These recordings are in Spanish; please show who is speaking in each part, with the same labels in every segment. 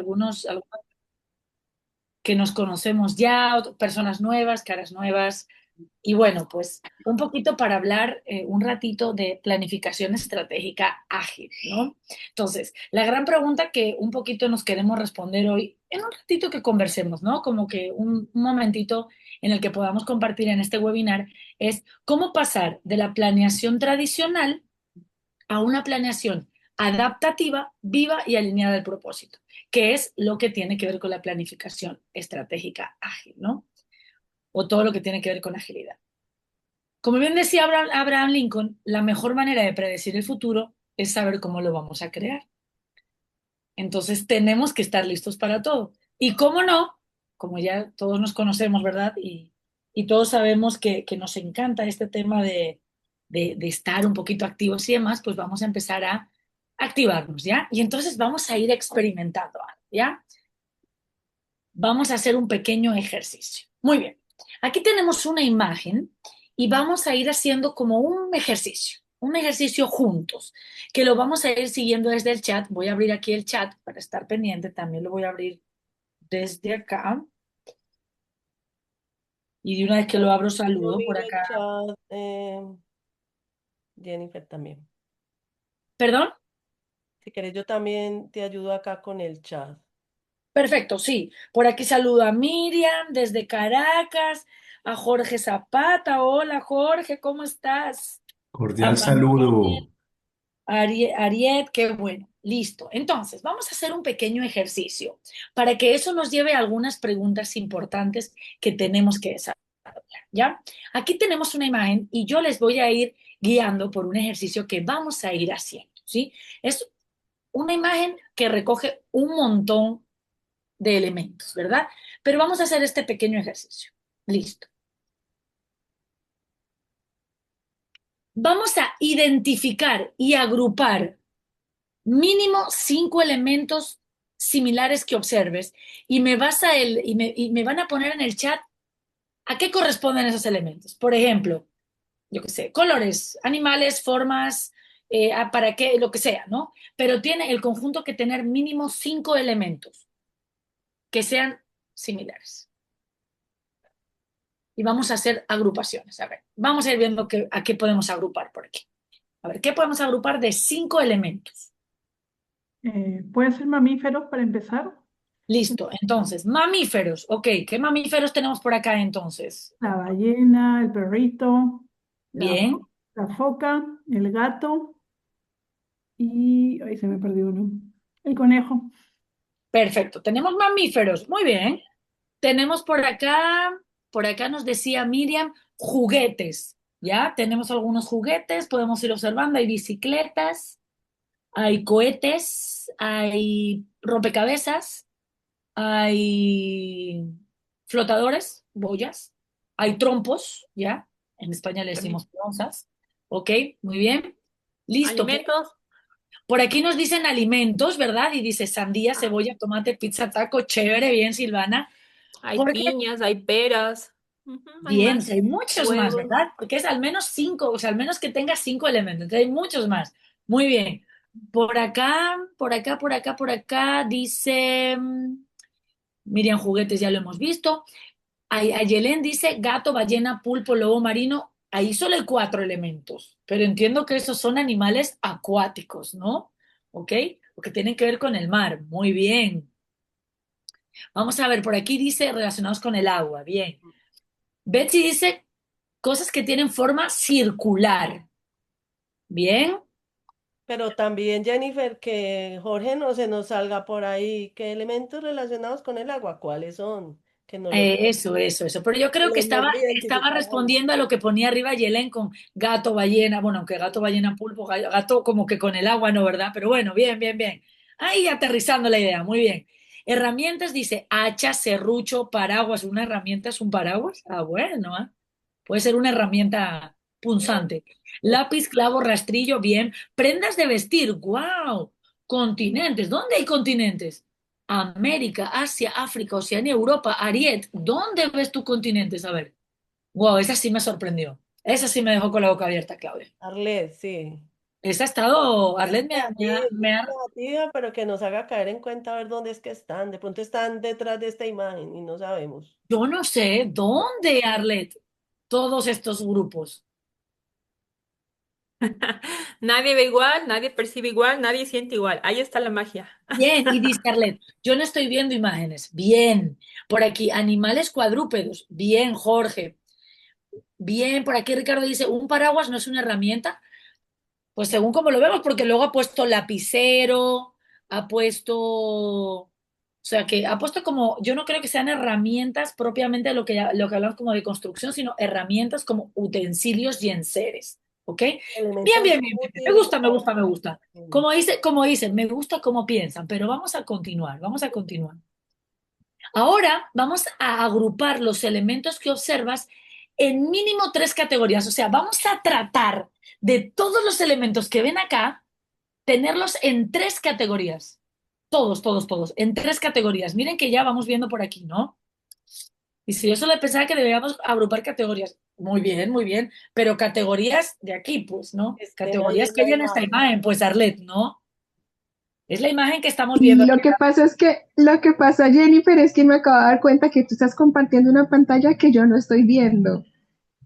Speaker 1: ¿verdad? Algunos que nos conocemos ya, personas nuevas, caras nuevas. Y bueno, pues un poquito para hablar un ratito de planificación estratégica ágil, ¿no? Entonces, la gran pregunta que un poquito nos queremos responder hoy, en un ratito que conversemos, ¿no? Como que un momentito en el que podamos compartir en este webinar, es cómo pasar de la planeación tradicional a una planeación adaptativa, viva y alineada al propósito, que es lo que tiene que ver con la planificación estratégica ágil, ¿no? O todo lo que tiene que ver con agilidad. Como bien decía Abraham Lincoln, la mejor manera de predecir el futuro es saber cómo lo vamos a crear. Entonces tenemos que estar listos para todo. Y cómo no, como ya todos nos conocemos, ¿verdad? Y todos sabemos que nos encanta este tema de estar un poquito activos y demás, pues vamos a empezar a activarnos, ¿ya? Y entonces vamos a ir experimentando, ¿ya? Vamos a hacer un pequeño ejercicio. Muy bien. Aquí tenemos una imagen y vamos a ir haciendo como un ejercicio juntos, que lo vamos a ir siguiendo desde el chat. Voy a abrir aquí el chat para estar pendiente, también lo voy a abrir desde acá. Y de una vez que lo abro,
Speaker 2: Yo
Speaker 1: saludo por
Speaker 2: miro el
Speaker 1: acá.
Speaker 2: chat, Jennifer también.
Speaker 1: ¿Perdón?
Speaker 2: Si querés, yo también te ayudo acá con el chat.
Speaker 1: Perfecto, sí. Por aquí saludo a Miriam desde Caracas, a Jorge Zapata. Hola Jorge, ¿cómo estás? A
Speaker 3: Cordial
Speaker 1: Manuel.
Speaker 3: saludo.
Speaker 1: Ariet, qué bueno, listo. Entonces, vamos a hacer un pequeño ejercicio para que eso nos lleve a algunas preguntas importantes que tenemos que desarrollar, ¿ya? Aquí tenemos una imagen y yo les voy a ir guiando por un ejercicio que vamos a ir haciendo, ¿sí? Es una imagen que recoge un montón de elementos, ¿verdad? Pero vamos a hacer este pequeño ejercicio. Listo. Vamos a identificar y agrupar mínimo 5 elementos similares que observes y me van a poner en el chat a qué corresponden esos elementos. Por ejemplo, yo qué sé, colores, animales, formas, para qué, lo que sea, ¿no? Pero tiene el conjunto que tener mínimo 5 elementos que sean similares. Y vamos a hacer agrupaciones. A ver, vamos a ir viendo a qué podemos agrupar por aquí. A ver, ¿qué podemos agrupar de 5 elementos?
Speaker 4: Puede ser mamíferos para empezar.
Speaker 1: Listo, entonces, mamíferos. Ok, ¿qué mamíferos tenemos por acá entonces?
Speaker 4: La ballena, el perrito, la,
Speaker 1: Bien,
Speaker 4: la foca, el gato y... Ahí se me perdió uno. El conejo.
Speaker 1: perfecto. Tenemos mamíferos. Muy bien. Tenemos por acá nos decía Miriam, juguetes. ¿Ya? Tenemos algunos juguetes, podemos ir observando. Hay bicicletas, hay cohetes, hay rompecabezas, hay flotadores, boyas, hay trompos, ¿ya? En España le decimos tronzas. Ok, muy bien. Listo.
Speaker 5: Alimentos,
Speaker 1: Por aquí nos dicen alimentos, ¿verdad? Y dice sandía,
Speaker 5: ah,
Speaker 1: cebolla, tomate, pizza, taco, chévere, bien, Silvana.
Speaker 5: hay
Speaker 1: Porque,
Speaker 5: piñas, hay peras, hay
Speaker 1: bien, o sea,
Speaker 5: más.
Speaker 1: hay muchos más,
Speaker 5: Huevos.
Speaker 1: ¿verdad? Porque es al menos 5, o sea, al menos que tenga 5 elementos. Entonces hay muchos más. Muy bien. Por acá, dice Miriam Juguetes, ya lo hemos visto. Ayelén dice gato, ballena, pulpo, lobo marino. Ahí solo hay 4 elementos, pero entiendo que esos son animales acuáticos, ¿no? ¿Ok? Porque tienen que ver con el mar. Muy bien. Vamos a ver, por aquí dice relacionados con el agua. Bien. Betsy dice cosas que tienen forma circular. Bien.
Speaker 2: Pero también, Jennifer, que Jorge no se nos salga por ahí. ¿Qué elementos relacionados con el agua? ¿Cuáles son? Que no
Speaker 1: Eso. Pero yo creo que
Speaker 2: los
Speaker 1: estaba,
Speaker 2: logre
Speaker 1: estaba
Speaker 2: identificar ahí.
Speaker 1: respondiendo a lo que ponía arriba Yelén con gato, ballena. Bueno, aunque gato, ballena, pulpo, gato como que con el agua, ¿no? ¿Verdad? Pero bueno, bien. Ahí aterrizando la idea, muy bien. Herramientas dice hacha, serrucho, paraguas. ¿Una herramienta es un paraguas? Ah, bueno, ¿ah? Puede ser una herramienta punzante. Lápiz, clavo, rastrillo, bien. Prendas de vestir, wow. Continentes, ¿dónde hay continentes? América, Asia, África, Oceanía, Europa, Ariet, ¿dónde ves tus continentes? A ver. Wow, esa sí me sorprendió. Esa sí me dejó con la boca abierta, Claudia.
Speaker 2: Arlet, sí.
Speaker 1: Esa ha estado,
Speaker 2: Es
Speaker 1: Arlet
Speaker 2: muy llamativa, pero que nos haga caer en cuenta a ver dónde es que están. De pronto están detrás de esta imagen y no sabemos.
Speaker 1: yo no sé dónde, Arlet, todos estos grupos.
Speaker 5: Nadie ve igual, nadie percibe igual, nadie siente igual. Ahí está la magia.
Speaker 1: Bien, y dice Arlet, yo no estoy viendo imágenes. Bien, por aquí, animales cuadrúpedos. Bien, Jorge. Bien, por aquí Ricardo dice, ¿un paraguas no es una herramienta? Pues según como lo vemos, porque luego ha puesto lapicero, ha puesto, o sea, que ha puesto como, yo no creo que sean herramientas propiamente lo que hablamos como de construcción, sino herramientas como utensilios y enseres, ¿ok? Bien,
Speaker 2: Elementos
Speaker 1: bien, bien, bien. Me
Speaker 2: útiles
Speaker 1: gusta, me
Speaker 2: para...
Speaker 1: gusta, me gusta. Como dice, me gusta cómo piensan, pero vamos a continuar, vamos a continuar. Ahora vamos a agrupar los elementos que observas en mínimo tres categorías. O sea, vamos a tratar de todos los elementos que ven acá, tenerlos en tres categorías. Todos, todos, todos, en tres categorías. Miren que ya vamos viendo por aquí, ¿no? Y si yo solo pensaba que deberíamos agrupar categorías, muy bien, pero categorías de aquí, pues, ¿no?
Speaker 2: Estén ahí
Speaker 1: Categorías
Speaker 2: en
Speaker 1: que
Speaker 2: la
Speaker 1: hay en esta
Speaker 2: imagen.
Speaker 1: imagen, pues, Arlet, ¿no? Es la imagen que estamos
Speaker 3: Y
Speaker 1: viendo
Speaker 3: lo
Speaker 1: aquí.
Speaker 3: que pasa es que, lo que pasa, Jennifer, es que me acabo de dar cuenta que tú estás compartiendo una pantalla que yo no estoy viendo.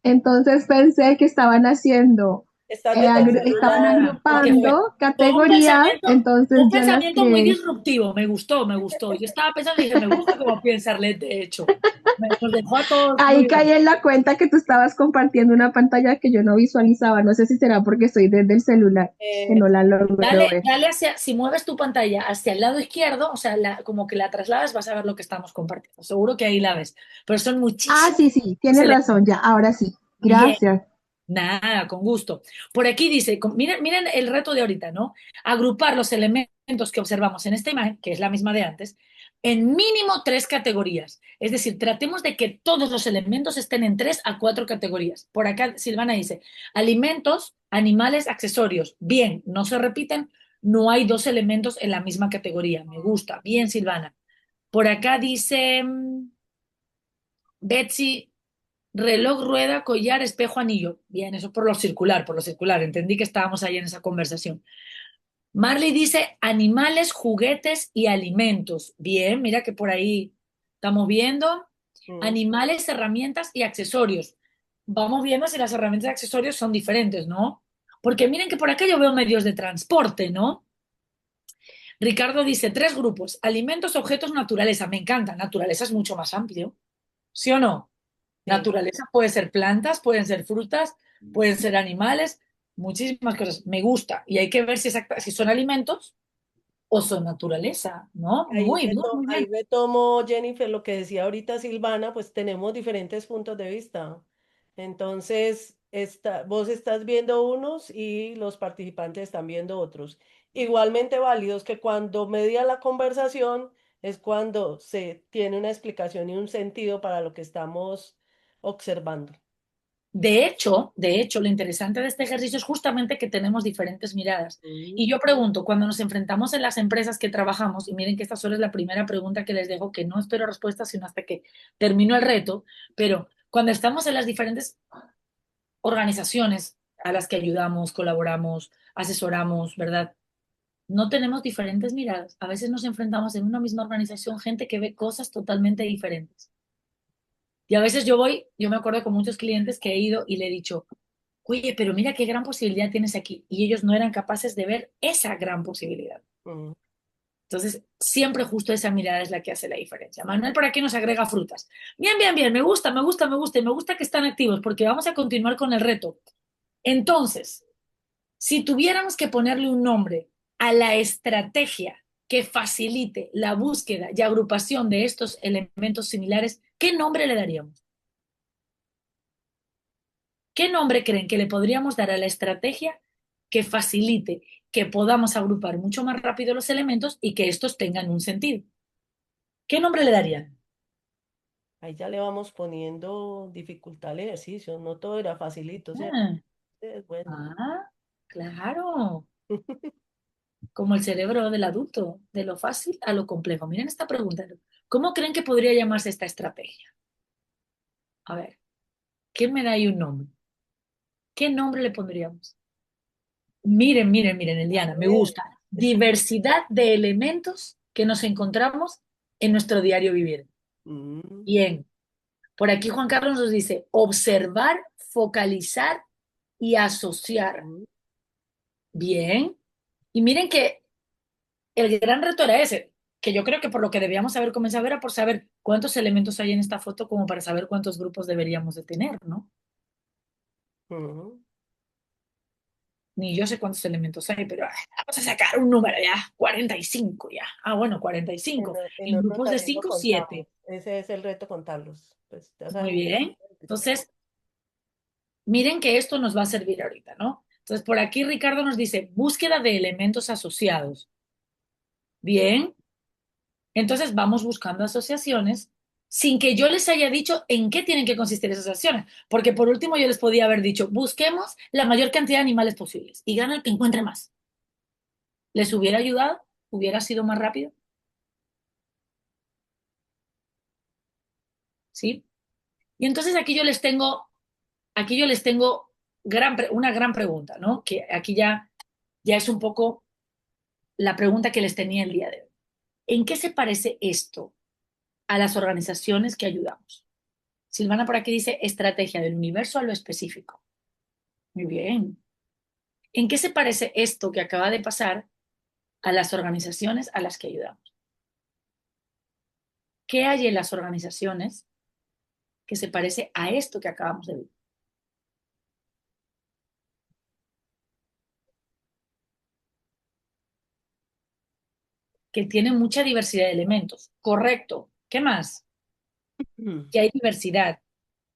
Speaker 3: Entonces pensé que estaban haciendo,
Speaker 2: Estás desde el
Speaker 3: estaban
Speaker 2: celular,
Speaker 1: Porque
Speaker 2: Jorge.
Speaker 3: agrupando categorías,
Speaker 1: fue
Speaker 3: entonces
Speaker 1: un
Speaker 3: yo las
Speaker 1: pensamiento muy
Speaker 3: creé.
Speaker 1: disruptivo, me gustó, me gustó. Yo estaba pensando y dije, me gusta cómo piensa Arlet, de hecho. Nos dejó a todos muy
Speaker 3: Ahí
Speaker 1: bien.
Speaker 3: caí en la cuenta que tú estabas compartiendo una pantalla que yo no visualizaba. No sé si será porque estoy desde el celular, que no la logro ver.
Speaker 1: Dale hacia, si mueves tu pantalla hacia el lado izquierdo, o sea, como que la trasladas, vas a ver lo que estamos compartiendo. Seguro que ahí la ves. Pero son
Speaker 3: Ah,
Speaker 1: muchísimos
Speaker 3: sí, sí, tienes
Speaker 1: elementos.
Speaker 3: razón, ya, ahora sí.
Speaker 1: Bien,
Speaker 3: Gracias.
Speaker 1: nada, con gusto. Por aquí dice, miren, miren el reto de ahorita, ¿no? Agrupar los elementos que observamos en esta imagen, que es la misma de antes, en mínimo tres categorías. Es decir, tratemos de que todos los elementos estén en tres a cuatro categorías. Por acá Silvana dice, alimentos, animales, accesorios. Bien, no se repiten, no hay dos elementos en la misma categoría. Me gusta. Bien, Silvana. Por acá dice Betsy, reloj, rueda, collar, espejo, anillo. Bien, eso por lo circular, por lo circular. Entendí que estábamos ahí en esa conversación. Marley dice animales, juguetes y alimentos. Bien, mira que por ahí estamos viendo
Speaker 2: Mm.
Speaker 1: animales, herramientas y accesorios. Vamos viendo si las herramientas y accesorios son diferentes, ¿no? Porque miren que por acá yo veo medios de transporte, ¿no? Ricardo dice tres grupos, alimentos, objetos, naturaleza. Me encanta, naturaleza es mucho más amplio, ¿sí o no?
Speaker 2: Sí.
Speaker 1: Naturaleza puede ser plantas, pueden ser frutas, pueden ser animales, muchísimas cosas. Me gusta. Y hay que ver si son alimentos o son naturaleza, ¿no? Muy bien, muy
Speaker 2: Ahí
Speaker 1: bien.
Speaker 2: retomo, Jennifer, lo que decía ahorita Silvana, pues tenemos diferentes puntos de vista. Entonces, vos estás viendo unos y los participantes están viendo otros. Igualmente válidos que cuando media la conversación es cuando se tiene una explicación y un sentido para lo que estamos observando.
Speaker 1: De hecho, lo interesante de este ejercicio es justamente que tenemos diferentes miradas.
Speaker 2: Mm.
Speaker 1: Y yo pregunto, cuando nos enfrentamos en las empresas que trabajamos, y miren que esta solo es la primera pregunta que les dejo, que no espero respuesta sino hasta que termino el reto, pero cuando estamos en las diferentes organizaciones a las que ayudamos, colaboramos, asesoramos, ¿verdad? No tenemos diferentes miradas. A veces nos enfrentamos en una misma organización gente que ve cosas totalmente diferentes. Y a veces yo me acuerdo con muchos clientes que he ido y le he dicho, oye, pero mira qué gran posibilidad tienes aquí. Y ellos no eran capaces de ver esa gran posibilidad.
Speaker 2: Mm.
Speaker 1: Entonces, siempre justo esa mirada es la que hace la diferencia. Manuel por aquí nos agrega frutas. Bien, bien, bien, me gusta, me gusta, me gusta. Y me gusta que están activos porque vamos a continuar con el reto. Entonces, si tuviéramos que ponerle un nombre a la estrategia que facilite la búsqueda y agrupación de estos elementos similares, ¿qué nombre le daríamos? ¿Qué nombre creen que le podríamos dar a la estrategia que facilite que podamos agrupar mucho más rápido los elementos y que estos tengan un sentido? ¿Qué nombre le darían?
Speaker 2: Ahí ya le vamos poniendo dificultad al ejercicio, no todo era facilito, ¿cierto?
Speaker 1: Ah,
Speaker 2: Bueno.
Speaker 1: claro, como el cerebro del adulto, de lo fácil a lo complejo. Miren esta pregunta. ¿Cómo creen que podría llamarse esta estrategia? A ver, ¿quién me da ahí un nombre? ¿Qué nombre le pondríamos? Miren, miren, miren, Eliana,
Speaker 2: A
Speaker 1: me
Speaker 2: ver.
Speaker 1: gusta. Diversidad de elementos que nos encontramos en nuestro diario vivir.
Speaker 2: Mm,
Speaker 1: Bien. Por aquí Juan Carlos nos dice observar, focalizar y asociar.
Speaker 2: mm,
Speaker 1: Bien. Y miren que el gran reto era ese, que yo creo que por lo que debíamos haber comenzado era por saber cuántos elementos hay en esta foto como para saber cuántos grupos deberíamos de tener, ¿no?
Speaker 2: mm.
Speaker 1: Ni yo sé cuántos elementos hay, pero vamos a sacar un número ya, 45 ya. Ah, bueno, 45.
Speaker 2: En
Speaker 1: En
Speaker 2: otro
Speaker 1: grupos de
Speaker 2: taller lo
Speaker 1: 5,
Speaker 2: contamos.
Speaker 1: 7.
Speaker 2: Ese es el reto contarlos. Pues ya
Speaker 1: Muy
Speaker 2: sabemos que
Speaker 1: bien.
Speaker 2: 25.
Speaker 1: Entonces, miren que esto nos va a servir ahorita, ¿no? Entonces, por aquí Ricardo nos dice búsqueda de elementos asociados. Bien. Entonces, vamos buscando asociaciones sin que yo les haya dicho en qué tienen que consistir esas asociaciones. Porque por último, yo les podía haber dicho, busquemos la mayor cantidad de animales posibles y gana el que encuentre más. ¿Les hubiera ayudado? ¿Hubiera sido más rápido? ¿Sí? Y entonces aquí yo les tengo una gran pregunta, ¿no? Que aquí ya es un poco la pregunta que les tenía el día de hoy. ¿En qué se parece esto a las organizaciones que ayudamos? Silvana por aquí dice estrategia del universo a lo específico. Muy bien. ¿En qué se parece esto que acaba de pasar a las organizaciones a las que ayudamos? ¿Qué hay en las organizaciones que se parece a esto que acabamos de ver? Que tiene mucha diversidad de elementos. Correcto. ¿Qué más?
Speaker 2: Mm.
Speaker 1: Que hay diversidad.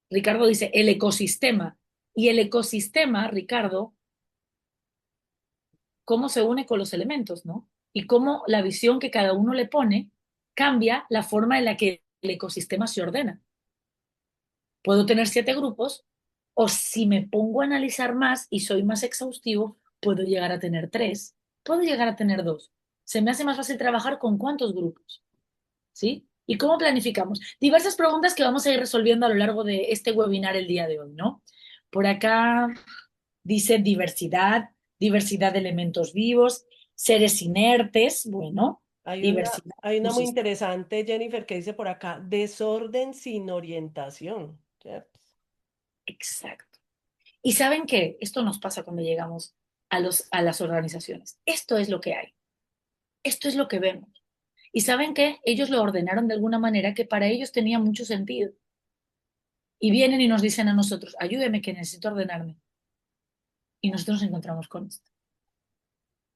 Speaker 1: Ricardo dice el ecosistema. Y el ecosistema, Ricardo, cómo se une con los elementos, ¿no? Y cómo la visión que cada uno le pone cambia la forma en la que el ecosistema se ordena. Puedo tener 7 grupos o si me pongo a analizar más y soy más exhaustivo, puedo llegar a tener 3, puedo llegar a tener 2. Se me hace más fácil trabajar con cuántos grupos, ¿sí? ¿Y cómo planificamos? Diversas preguntas que vamos a ir resolviendo a lo largo de este webinar el día de hoy, ¿no? Por acá dice diversidad, diversidad de elementos vivos, seres inertes, bueno, diversidad
Speaker 2: Hay
Speaker 1: de
Speaker 2: una muy
Speaker 1: ecosistemas.
Speaker 2: interesante, Jennifer, que dice por acá, desorden sin orientación. ¿Cierto?
Speaker 1: Exacto. ¿Y saben qué? Esto nos pasa cuando llegamos a las organizaciones. Esto es lo que hay. Esto es lo que vemos. ¿Y saben qué? Ellos lo ordenaron de alguna manera que para ellos tenía mucho sentido. Y vienen y nos dicen a nosotros, ayúdeme que necesito ordenarme. Y nosotros nos encontramos con esto,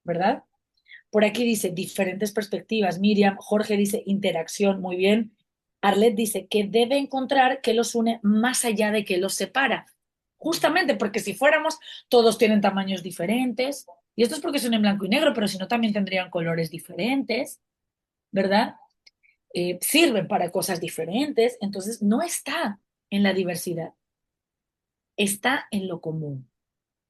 Speaker 1: ¿verdad? Por aquí dice diferentes perspectivas. Miriam, Jorge dice interacción, muy bien. Arlet dice que debe encontrar que los une más allá de que los separa. Justamente porque si fuéramos, todos tienen tamaños diferentes. Y esto es porque son en blanco y negro, pero si no, también tendrían colores diferentes, ¿verdad? Sirven para cosas diferentes. Entonces, no está en la diversidad, está en lo común.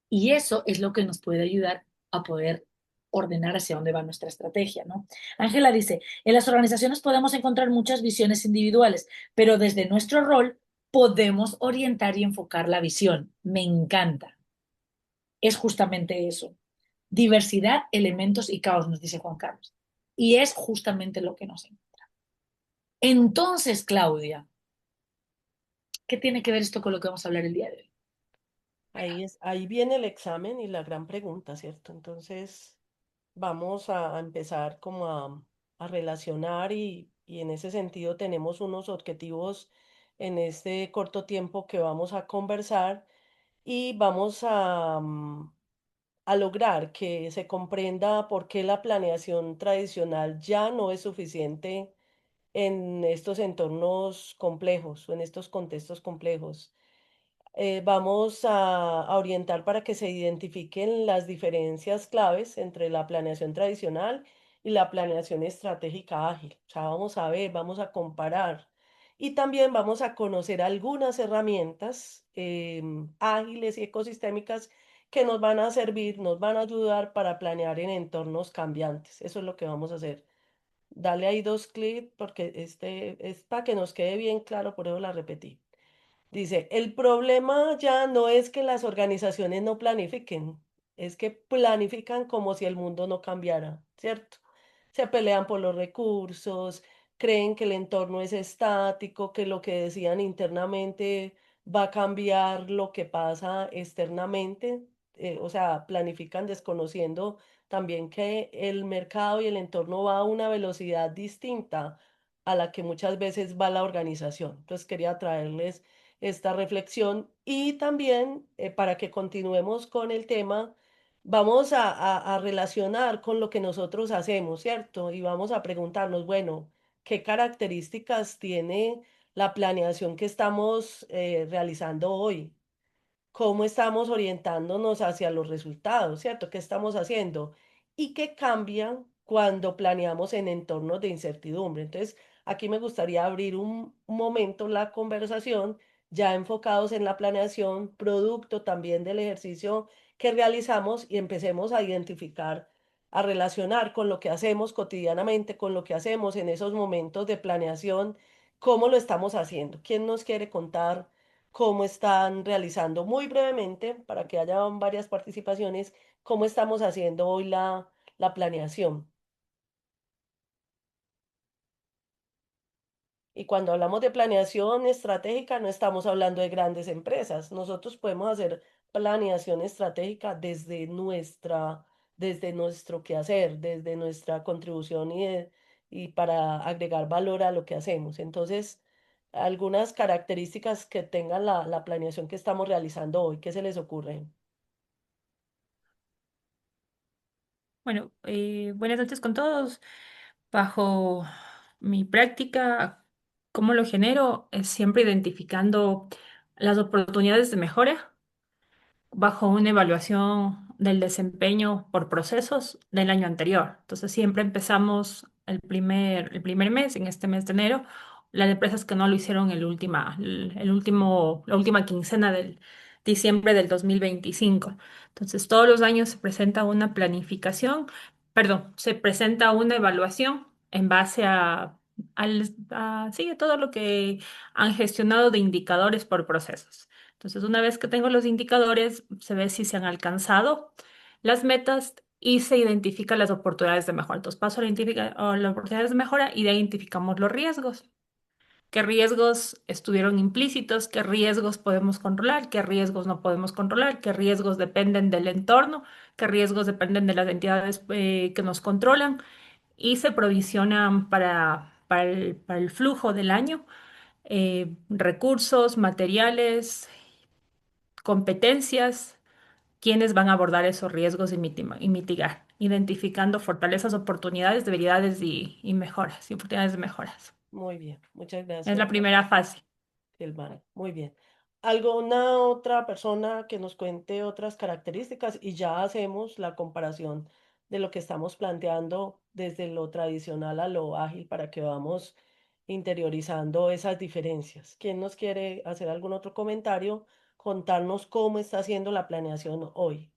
Speaker 1: Y eso es lo que nos puede ayudar a poder ordenar hacia dónde va nuestra estrategia, ¿no? Ángela dice, en las organizaciones podemos encontrar muchas visiones individuales, pero desde nuestro rol podemos orientar y enfocar la visión. Me encanta. Es justamente eso. Diversidad, elementos y caos, nos dice Juan Carlos. Y es justamente lo que nos encuentra. Entonces, Claudia, ¿qué tiene que ver esto con lo que vamos a hablar el día de hoy?
Speaker 2: Ahí viene el examen y la gran pregunta, ¿cierto? Entonces, vamos a empezar como a relacionar y en ese sentido tenemos unos objetivos en este corto tiempo que vamos a conversar y vamos a lograr que se comprenda por qué la planeación tradicional ya no es suficiente en estos entornos complejos o en estos contextos complejos. Vamos a orientar para que se identifiquen las diferencias claves entre la planeación tradicional y la planeación estratégica ágil. O sea, vamos a ver, vamos a comparar y también vamos a conocer algunas herramientas ágiles y ecosistémicas que nos van a servir, nos van a ayudar para planear en entornos cambiantes. Eso es lo que vamos a hacer. Dale ahí 2 clics porque este es para que nos quede bien claro, por eso la repetí. Dice, el problema ya no es que las organizaciones no planifiquen. es que planifican como si el mundo no cambiara, ¿cierto? Se pelean por los recursos, creen que el entorno es estático, que lo que decían internamente va a cambiar lo que pasa externamente, o sea, planifican desconociendo también que el mercado y el entorno va a una velocidad distinta a la que muchas veces va la organización. Entonces quería traerles esta reflexión y también para que continuemos con el tema, vamos a relacionar con lo que nosotros hacemos, ¿cierto? Y vamos a preguntarnos, bueno, ¿qué características tiene la planeación que estamos realizando hoy? ¿Cómo estamos orientándonos hacia los resultados, ¿cierto? ¿Qué estamos haciendo? Y qué cambia cuando planeamos en entornos de incertidumbre. Entonces, aquí me gustaría abrir un momento la conversación, ya enfocados en la planeación, producto también del ejercicio que realizamos y empecemos a identificar, a relacionar con lo que hacemos cotidianamente, con lo que hacemos en esos momentos de planeación, cómo lo estamos haciendo. ¿Quién nos quiere contar cómo están realizando muy brevemente, para que haya varias participaciones, cómo estamos haciendo hoy la planeación? Y cuando hablamos de planeación estratégica, no estamos hablando de grandes empresas. Nosotros podemos hacer planeación estratégica desde nuestro quehacer, desde nuestra contribución y para agregar valor a lo que hacemos. Entonces, algunas características que tenga la planeación que estamos realizando hoy, ¿qué se les ocurre?
Speaker 5: Bueno, buenas noches con todos. Bajo mi práctica, ¿cómo lo genero? Es siempre identificando las oportunidades de mejora bajo una evaluación del desempeño por procesos del año anterior. Entonces siempre empezamos el primer mes, en este mes de enero, las empresas que no lo hicieron la última quincena del diciembre del 2025. Entonces todos los años se presenta una planificación, perdón, se presenta una evaluación en base sí, a todo lo que han gestionado de indicadores por procesos. Entonces, una vez que tengo los indicadores, se ve si se han alcanzado las metas y se identifican las oportunidades de mejora. Entonces, paso a las oportunidades de mejora y de ahí identificamos los riesgos. ¿Qué riesgos estuvieron implícitos? ¿Qué riesgos podemos controlar? ¿Qué riesgos no podemos controlar? ¿Qué riesgos dependen del entorno? ¿Qué riesgos dependen de las entidades que nos controlan? Y se provisionan para el flujo del año recursos, materiales, competencias, quienes van a abordar esos riesgos y mitigar, identificando fortalezas, oportunidades, debilidades y mejoras, y oportunidades de mejoras.
Speaker 2: Muy bien, muchas
Speaker 5: Es
Speaker 2: gracias,
Speaker 5: la primera fase.
Speaker 2: Silvana. Muy bien. ¿Alguna otra persona que nos cuente otras características? Y ya hacemos la comparación de lo que estamos planteando desde lo tradicional a lo ágil para que vamos interiorizando esas diferencias. ¿Quién nos quiere hacer algún otro comentario? Contarnos cómo está haciendo la planeación hoy.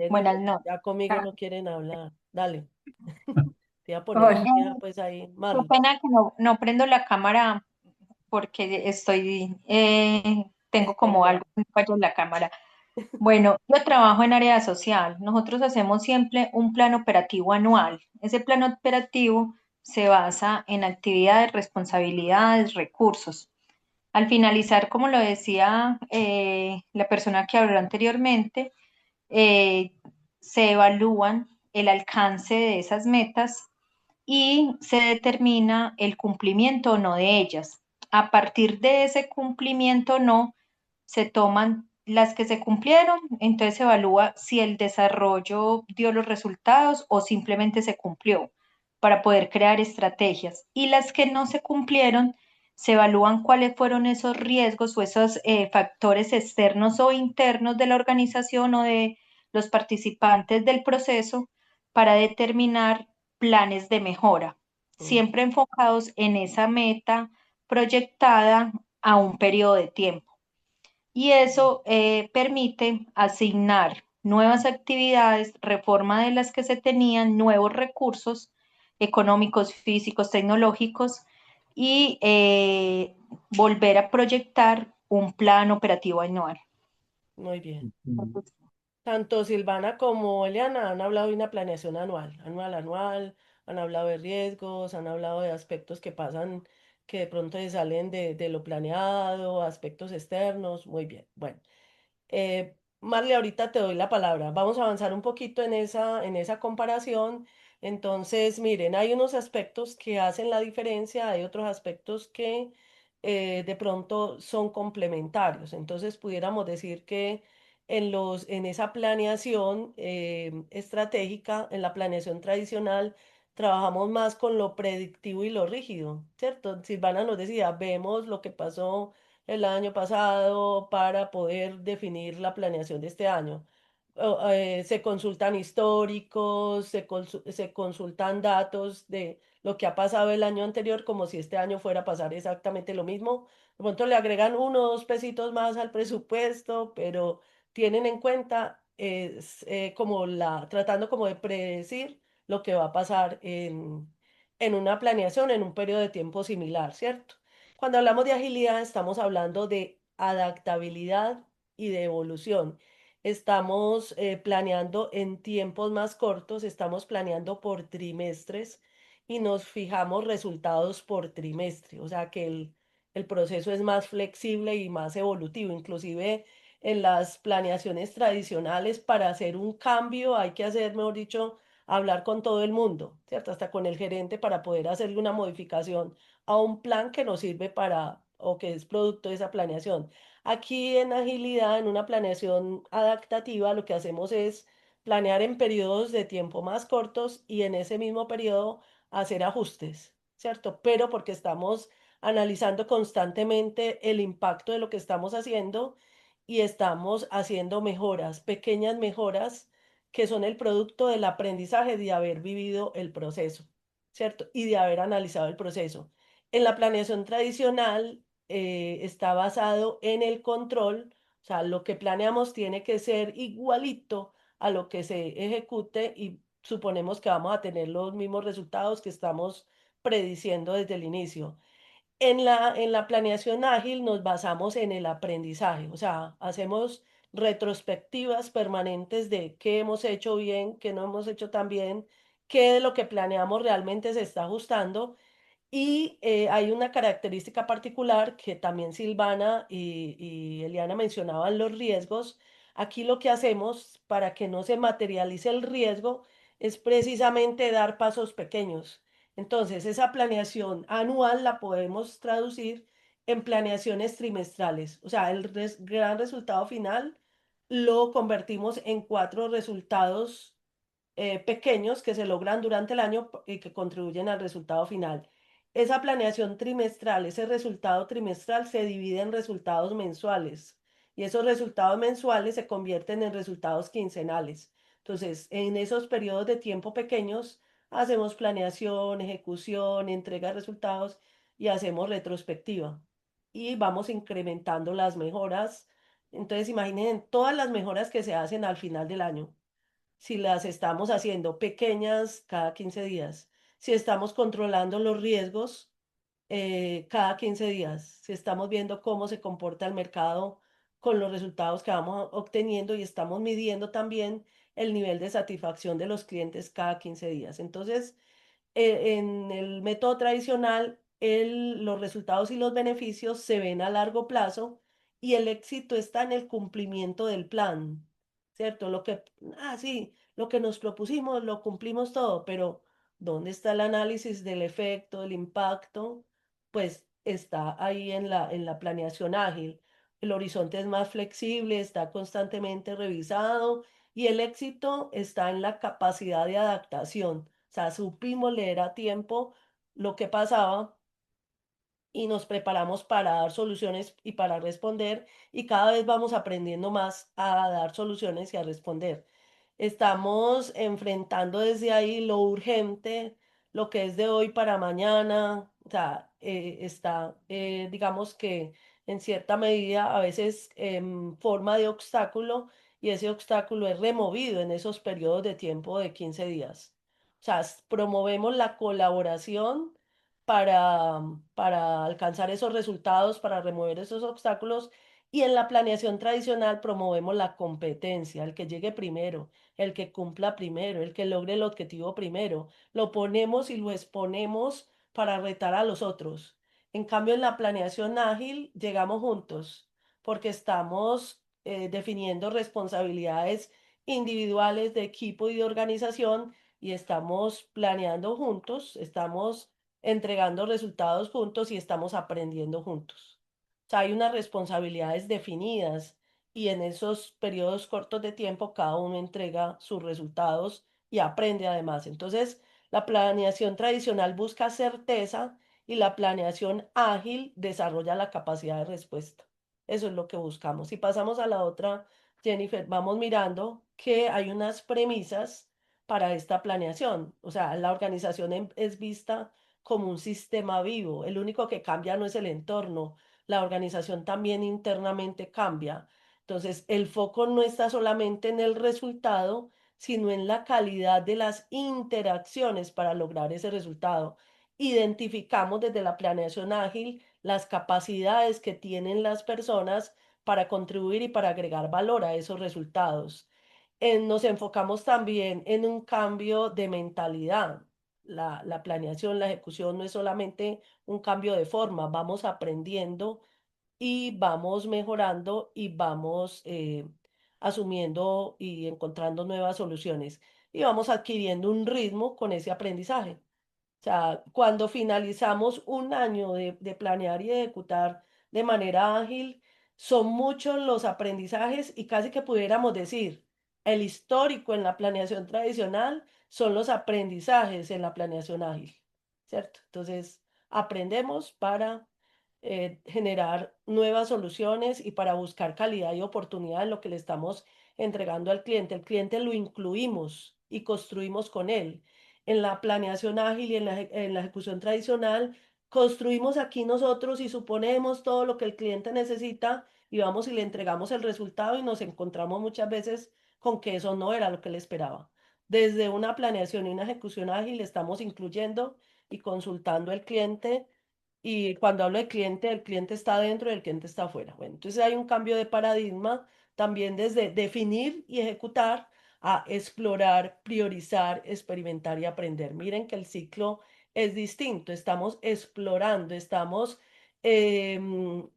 Speaker 6: Buenas
Speaker 2: Jennifer,
Speaker 6: noches.
Speaker 2: ya conmigo no quieren hablar. Dale. Te voy a poner
Speaker 6: Oye,
Speaker 2: una mía, pues ahí,
Speaker 6: qué
Speaker 2: Marley.
Speaker 6: pena que no prendo la cámara porque tengo como
Speaker 2: Perdón.
Speaker 6: algo en fallo en la cámara. Bueno, yo trabajo en área social. Nosotros hacemos siempre un plan operativo anual. Ese plan operativo se basa en actividades, responsabilidades, recursos. Al finalizar, como lo decía la persona que habló anteriormente, eh, se evalúan el alcance de esas metas y se determina el cumplimiento o no de ellas. A partir de ese cumplimiento o no, se toman las que se cumplieron, entonces se evalúa si el desarrollo dio los resultados o simplemente se cumplió para poder crear estrategias. Y las que no se cumplieron, se evalúan cuáles fueron esos riesgos o esos factores externos o internos de la organización o de los participantes del proceso para determinar planes de mejora,
Speaker 2: Mm,
Speaker 6: siempre enfocados en esa meta proyectada a un periodo de tiempo. Y eso permite asignar nuevas actividades, reforma de las que se tenían, nuevos recursos económicos, físicos, tecnológicos y volver a proyectar un plan operativo anual.
Speaker 2: Muy bien.
Speaker 7: Ujú.
Speaker 2: Tanto Silvana como Eliana han hablado de una planeación anual, han hablado de riesgos, han hablado de aspectos que pasan, que de pronto se salen de lo planeado, aspectos externos. Muy bien. Bueno. Marley, ahorita te doy la palabra. Vamos a avanzar un poquito en esa comparación. Entonces, miren, hay unos aspectos que hacen la diferencia, hay otros aspectos que de pronto son complementarios. Entonces, pudiéramos decir que en esa planeación estratégica, en la planeación tradicional, trabajamos más con lo predictivo y lo rígido, ¿cierto? Silvana nos decía, vemos lo que pasó el año pasado para poder definir la planeación de este año. Se consultan históricos, se consultan datos de lo que ha pasado el año anterior, como si este año fuera a pasar exactamente lo mismo. De pronto le agregan uno o dos pesitos más al presupuesto, pero tienen en cuenta como tratando como de predecir lo que va a pasar en una planeación en un periodo de tiempo similar, ¿cierto? Cuando hablamos de agilidad, estamos hablando de adaptabilidad y de evolución. Estamos planeando en tiempos más cortos, estamos planeando por trimestres y nos fijamos resultados por trimestre, o sea que el proceso es más flexible y más evolutivo. Inclusive en las planeaciones tradicionales, para hacer un cambio hay que hacer, mejor dicho, hablar con todo el mundo, ¿cierto? Hasta con el gerente para poder hacerle una modificación a un plan que nos sirve para o que es producto de esa planeación. Aquí en agilidad, en una planeación adaptativa, lo que hacemos es planear en periodos de tiempo más cortos y en ese mismo periodo hacer ajustes, ¿cierto? Pero porque estamos analizando constantemente el impacto de lo que estamos haciendo y estamos haciendo mejoras, pequeñas mejoras que son el producto del aprendizaje de haber vivido el proceso, ¿cierto? Y de haber analizado el proceso. En la planeación tradicional está basado en el control, o sea, lo que planeamos tiene que ser igualito a lo que se ejecute y suponemos que vamos a tener los mismos resultados que estamos prediciendo desde el inicio. En la planeación ágil nos basamos en el aprendizaje, o sea, hacemos retrospectivas permanentes de qué hemos hecho bien, qué no hemos hecho tan bien, qué de lo que planeamos realmente se está ajustando y hay una característica particular que también Silvana y Eliana mencionaban, los riesgos. Aquí lo que hacemos para que no se materialice el riesgo es precisamente dar pasos pequeños. Entonces, esa planeación anual la podemos traducir en planeaciones trimestrales. O sea, el gran resultado final lo convertimos en cuatro resultados pequeños que se logran durante el año y que contribuyen al resultado final. Esa planeación trimestral, ese resultado trimestral se divide en resultados mensuales y esos resultados mensuales se convierten en resultados quincenales. Entonces, en esos periodos de tiempo pequeños, hacemos planeación, ejecución, entrega de resultados y hacemos retrospectiva y vamos incrementando las mejoras. Entonces, imaginen todas las mejoras que se hacen al final del año si las estamos haciendo pequeñas cada 15 días, si estamos controlando los riesgos cada 15 días, si estamos viendo cómo se comporta el mercado con los resultados que vamos obteniendo y estamos midiendo también el nivel de satisfacción de los clientes cada 15 días. Entonces, en el método tradicional, los resultados y los beneficios se ven a largo plazo y el éxito está en el cumplimiento del plan, ¿cierto? Sí, lo que nos propusimos lo cumplimos todo, pero ¿dónde está el análisis del efecto, del impacto? Pues está ahí en la planeación ágil. El horizonte es más flexible, está constantemente revisado y el éxito está en la capacidad de adaptación. O sea, supimos leer a tiempo lo que pasaba y nos preparamos para dar soluciones y para responder y cada vez vamos aprendiendo más a dar soluciones y a responder. Estamos enfrentando desde ahí lo urgente, lo que es de hoy para mañana, o sea, digamos que en cierta medida a veces en forma de obstáculo y ese obstáculo es removido en esos periodos de tiempo de 15 días. O sea, promovemos la colaboración para alcanzar esos resultados, para remover esos obstáculos. Y en la planeación tradicional promovemos la competencia, el que llegue primero, el que cumpla primero, el que logre el objetivo primero. Lo ponemos y lo exponemos para retar a los otros. En cambio, en la planeación ágil llegamos juntos porque estamos definiendo responsabilidades individuales de equipo y de organización y estamos planeando juntos, estamos entregando resultados juntos y estamos aprendiendo juntos. O sea, hay unas responsabilidades definidas y en esos periodos cortos de tiempo cada uno entrega sus resultados y aprende además. Entonces, la planeación tradicional busca certeza y la planeación ágil desarrolla la capacidad de respuesta. Eso es lo que buscamos. Si pasamos a la otra, Jennifer, vamos mirando que hay unas premisas para esta planeación. O sea, la organización es vista como un sistema vivo. El único que cambia no es el entorno, la organización también internamente cambia. Entonces, el foco no está solamente en el resultado, sino en la calidad de las interacciones para lograr ese resultado. Identificamos desde la planeación ágil las capacidades que tienen las personas para contribuir y para agregar valor a esos resultados. Nos enfocamos también en un cambio de mentalidad. La planeación, la ejecución no es solamente un cambio de forma, vamos aprendiendo y vamos mejorando y vamos asumiendo y encontrando nuevas soluciones y vamos adquiriendo un ritmo con ese aprendizaje. O sea, cuando finalizamos un año de planear y ejecutar de manera ágil, son muchos los aprendizajes y casi que pudiéramos decir, el histórico en la planeación tradicional son los aprendizajes en la planeación ágil, ¿cierto? Entonces, aprendemos para generar nuevas soluciones y para buscar calidad y oportunidad en lo que le estamos entregando al cliente. El cliente lo incluimos y construimos con él en la planeación ágil y en la ejecución tradicional, construimos aquí nosotros y suponemos todo lo que el cliente necesita y vamos y le entregamos el resultado y nos encontramos muchas veces con que eso no era lo que él esperaba. Desde una planeación y una ejecución ágil estamos incluyendo y consultando al cliente y cuando hablo de cliente, el cliente está dentro y el cliente está afuera. Bueno, entonces hay un cambio de paradigma también desde definir y ejecutar a explorar, priorizar, experimentar y aprender. Miren que el ciclo es distinto. Estamos explorando, estamos em,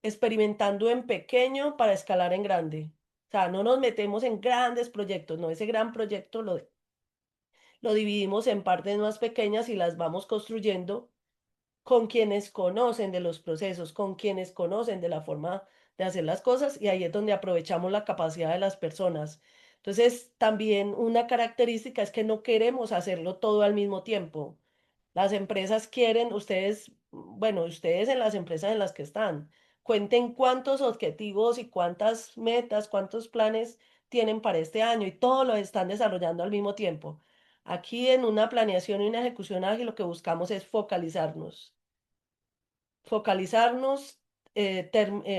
Speaker 2: experimentando en pequeño para escalar en grande. O sea, no nos metemos en grandes proyectos, no, ese gran proyecto lo dividimos en partes más pequeñas y las vamos construyendo con quienes conocen de los procesos, con quienes conocen de la forma de hacer las cosas y ahí es donde aprovechamos la capacidad de las personas. Entonces, también una característica es que no queremos hacerlo todo al mismo tiempo. Las empresas quieren, ustedes, bueno, ustedes en las empresas en las que están, cuenten cuántos objetivos y cuántas metas, cuántos planes tienen para este año y todos los están desarrollando al mismo tiempo. Aquí en una planeación y una ejecución ágil lo que buscamos es focalizarnos,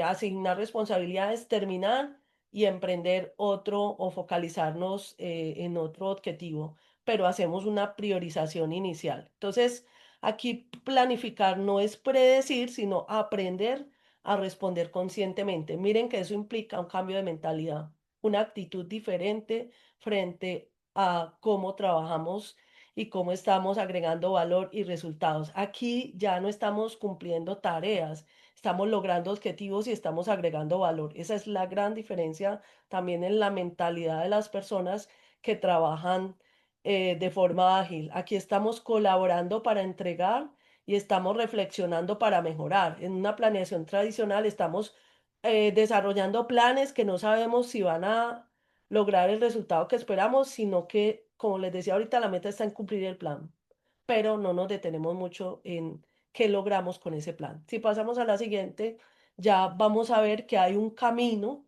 Speaker 2: asignar responsabilidades, terminar y emprender otro o focalizarnos en otro objetivo, pero hacemos una priorización inicial. Entonces, aquí planificar no es predecir, sino aprender a responder conscientemente. Miren que eso implica un cambio de mentalidad, una actitud diferente frente a cómo trabajamos y cómo estamos agregando valor y resultados. Aquí ya no estamos cumpliendo tareas, estamos logrando objetivos y estamos agregando valor. Esa es la gran diferencia también en la mentalidad de las personas que trabajan de forma ágil. Aquí estamos colaborando para entregar y estamos reflexionando para mejorar. En una planeación tradicional estamos desarrollando planes que no sabemos si van a lograr el resultado que esperamos, sino que, como les decía ahorita, la meta está en cumplir el plan, pero no nos detenemos mucho en qué logramos con ese plan. Si pasamos a la siguiente, ya vamos a ver que hay un camino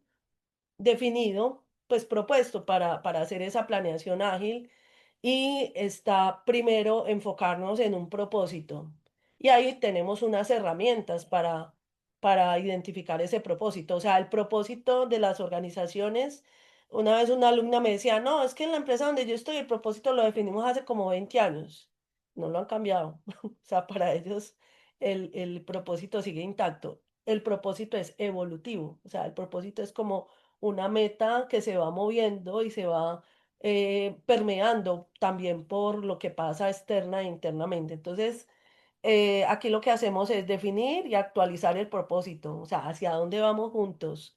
Speaker 2: definido, pues propuesto para hacer esa planeación ágil y está primero enfocarnos en un propósito. Y ahí tenemos unas herramientas para identificar ese propósito. O sea, el propósito de las organizaciones, una vez una alumna me decía, no, es que en la empresa donde yo estoy el propósito lo definimos hace como 20 años. no lo han cambiado. O sea, para ellos el propósito sigue intacto. El propósito es evolutivo, o sea, el propósito es como una meta que se va moviendo y se va permeando también por lo que pasa externa e internamente. Entonces, aquí lo que hacemos es definir y actualizar el propósito, o sea, hacia dónde vamos juntos,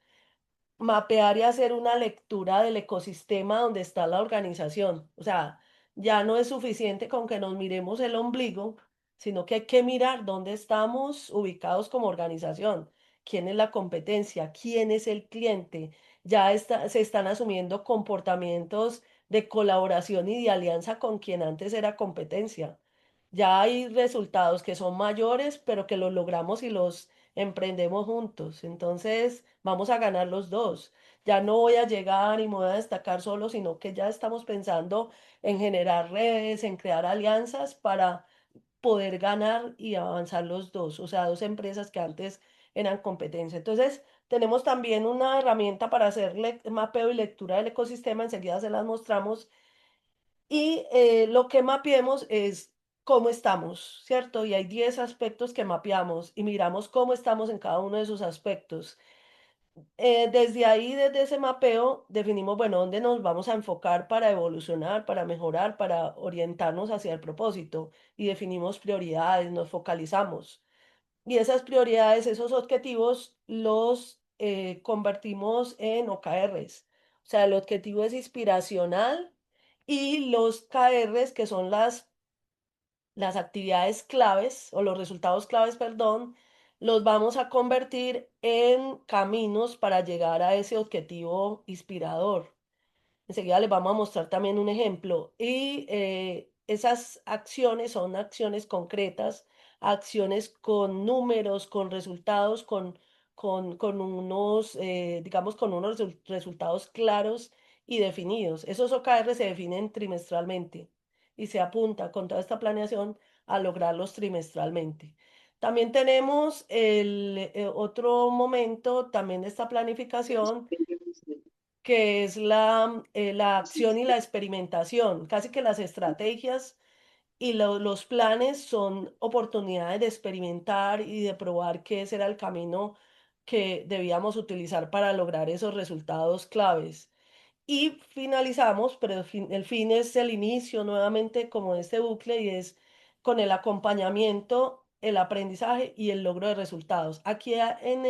Speaker 2: mapear y hacer una lectura del ecosistema donde está la organización. O sea, ya no es suficiente con que nos miremos el ombligo, sino que hay que mirar dónde estamos ubicados como organización, quién es la competencia, quién es el cliente. Se están asumiendo comportamientos de colaboración y de alianza con quien antes era competencia. Ya hay resultados que son mayores, pero que los logramos y los emprendemos juntos. Entonces, vamos a ganar los dos. Ya no voy a llegar y me voy a destacar solo, sino que ya estamos pensando en generar redes, en crear alianzas para poder ganar y avanzar los dos, o sea, dos empresas que antes eran competencia. Entonces, tenemos también una herramienta para hacer mapeo y lectura del ecosistema, enseguida se las mostramos, y lo que mapeemos es cómo estamos, ¿cierto? Y hay 10 aspectos que mapeamos y miramos cómo estamos en cada uno de esos aspectos. Desde ahí, desde ese mapeo, definimos, bueno, dónde nos vamos a enfocar para evolucionar, para mejorar, para orientarnos hacia el propósito y definimos prioridades, nos focalizamos. Y esas prioridades, esos objetivos, los convertimos en OKRs. O sea, el objetivo es inspiracional y los KRs, que son las actividades claves o los resultados claves, perdón, los vamos a convertir en caminos para llegar a ese objetivo inspirador. Enseguida les vamos a mostrar también un ejemplo. Y esas acciones son acciones concretas, acciones con números, con resultados, con unos, digamos, con unos resultados claros y definidos. Esos OKR se definen trimestralmente y se apunta con toda esta planeación a lograrlos trimestralmente. También tenemos el otro momento también de esta planificación que es la acción y la experimentación. Casi que las estrategias y los planes son oportunidades de experimentar y de probar qué será el camino que debíamos utilizar para lograr esos resultados claves. Y finalizamos, pero el fin es el inicio nuevamente como de este bucle y es con el acompañamiento, el aprendizaje y el logro de resultados. Aquí en